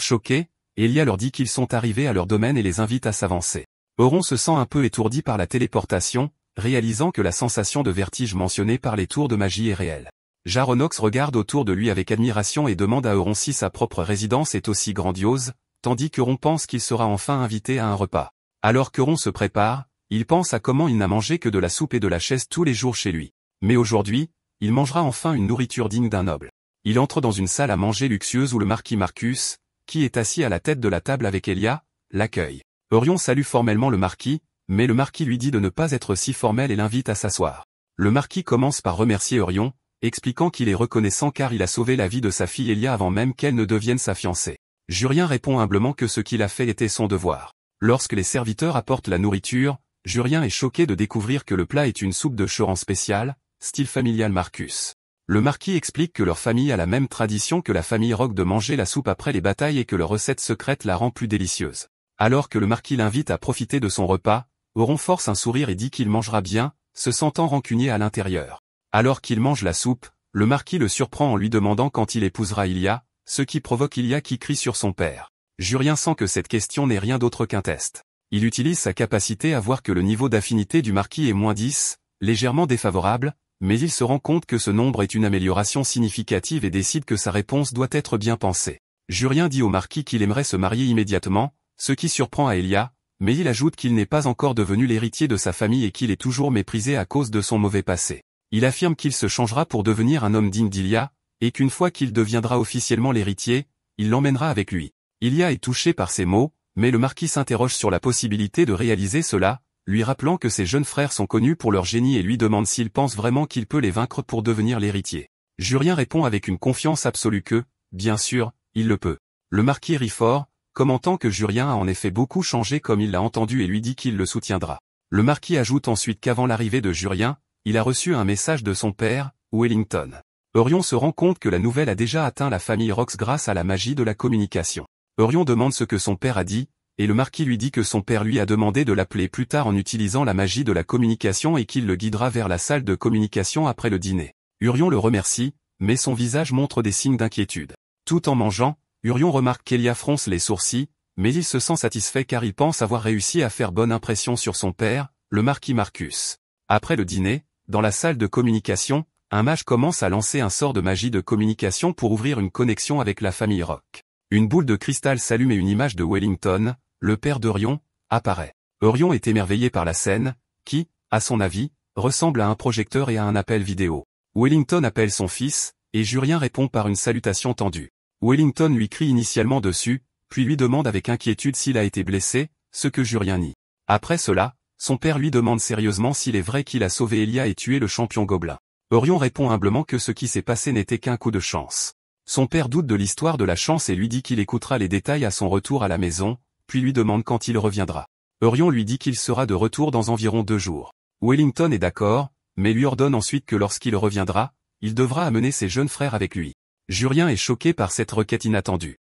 choqué, Elia leur dit qu'ils sont arrivés à leur domaine et les invite à s'avancer. Euron se sent un peu étourdi par la téléportation, réalisant que la sensation de vertige mentionnée par les tours de magie est réelle. Jaronox regarde autour de lui avec admiration et demande à Euron si sa propre résidence est aussi grandiose, tandis qu'Euron pense qu'il sera enfin invité à un repas. Alors qu'Euron se prépare, il pense à comment il n'a mangé que de la soupe et de la chaise tous les jours chez lui. Mais aujourd'hui, il mangera enfin une nourriture digne d'un noble. Il entre dans une salle à manger luxueuse où le marquis Marcus, qui est assis à la tête de la table avec Elia, l'accueille. Euron salue formellement le marquis, mais le marquis lui dit de ne pas être si formel et l'invite à s'asseoir. Le marquis commence par remercier Euron, expliquant qu'il est reconnaissant car il a sauvé la vie de sa fille Elia avant même qu'elle ne devienne sa fiancée. Jurien répond humblement que ce qu'il a fait était son devoir. Lorsque les serviteurs apportent la nourriture, Jurien est choqué de découvrir que le plat est une soupe de choran spéciale, style familial Marcus. Le marquis explique que leur famille a la même tradition que la famille Rogue de manger la soupe après les batailles et que leur recette secrète la rend plus délicieuse. Alors que le marquis l'invite à profiter de son repas, Euron force un sourire et dit qu'il mangera bien, se sentant rancunier à l'intérieur. Alors qu'il mange la soupe, le marquis le surprend en lui demandant quand il épousera Ilia, ce qui provoque Ilia qui crie sur son père. Jurien sent que cette question n'est rien d'autre qu'un test. Il utilise sa capacité à voir que le niveau d'affinité du marquis est -10, légèrement défavorable, mais il se rend compte que ce nombre est une amélioration significative et décide que sa réponse doit être bien pensée. Jurien dit au marquis qu'il aimerait se marier immédiatement, ce qui surprend à Elia, mais il ajoute qu'il n'est pas encore devenu l'héritier de sa famille et qu'il est toujours méprisé à cause de son mauvais passé. Il affirme qu'il se changera pour devenir un homme digne d'Ilia, et qu'une fois qu'il deviendra officiellement l'héritier, il l'emmènera avec lui. Ilia est touché par ces mots, mais le marquis s'interroge sur la possibilité de réaliser cela, lui rappelant que ses jeunes frères sont connus pour leur génie et lui demande s'il pense vraiment qu'il peut les vaincre pour devenir l'héritier. Jurien répond avec une confiance absolue que, bien sûr, il le peut. Le marquis rit fort, commentant que Jurien a en effet beaucoup changé comme il l'a entendu et lui dit qu'il le soutiendra. Le marquis ajoute ensuite qu'avant l'arrivée de Jurien, il a reçu un message de son père, Wellington. Euron se rend compte que la nouvelle a déjà atteint la famille Rox grâce à la magie de la communication. Euron demande ce que son père a dit, et le marquis lui dit que son père lui a demandé de l'appeler plus tard en utilisant la magie de la communication et qu'il le guidera vers la salle de communication après le dîner. Euron le remercie, mais son visage montre des signes d'inquiétude. Tout en mangeant, Euron remarque qu'Elia fronce les sourcils, mais il se sent satisfait car il pense avoir réussi à faire bonne impression sur son père, le marquis Marcus. Après le dîner, dans la salle de communication, un mage commence à lancer un sort de magie de communication pour ouvrir une connexion avec la famille Rock. Une boule de cristal s'allume et une image de Wellington, le père d'Eurion, apparaît. Eurion est émerveillé par la scène, qui, à son avis, ressemble à un projecteur et à un appel vidéo. Wellington appelle son fils, et Jurien répond par une salutation tendue. Wellington lui crie initialement dessus, puis lui demande avec inquiétude s'il a été blessé, ce que Jurien nie. Après cela, son père lui demande sérieusement s'il est vrai qu'il a sauvé Elia et tué le champion gobelin. Eurion répond humblement que ce qui s'est passé n'était qu'un coup de chance. Son père doute de l'histoire de la chance et lui dit qu'il écoutera les détails à son retour à la maison, puis lui demande quand il reviendra. Eurion lui dit qu'il sera de retour dans environ 2 jours. Wellington est d'accord, mais lui ordonne ensuite que lorsqu'il reviendra, il devra amener ses jeunes frères avec lui. Jurien est choqué par cette requête inattendue.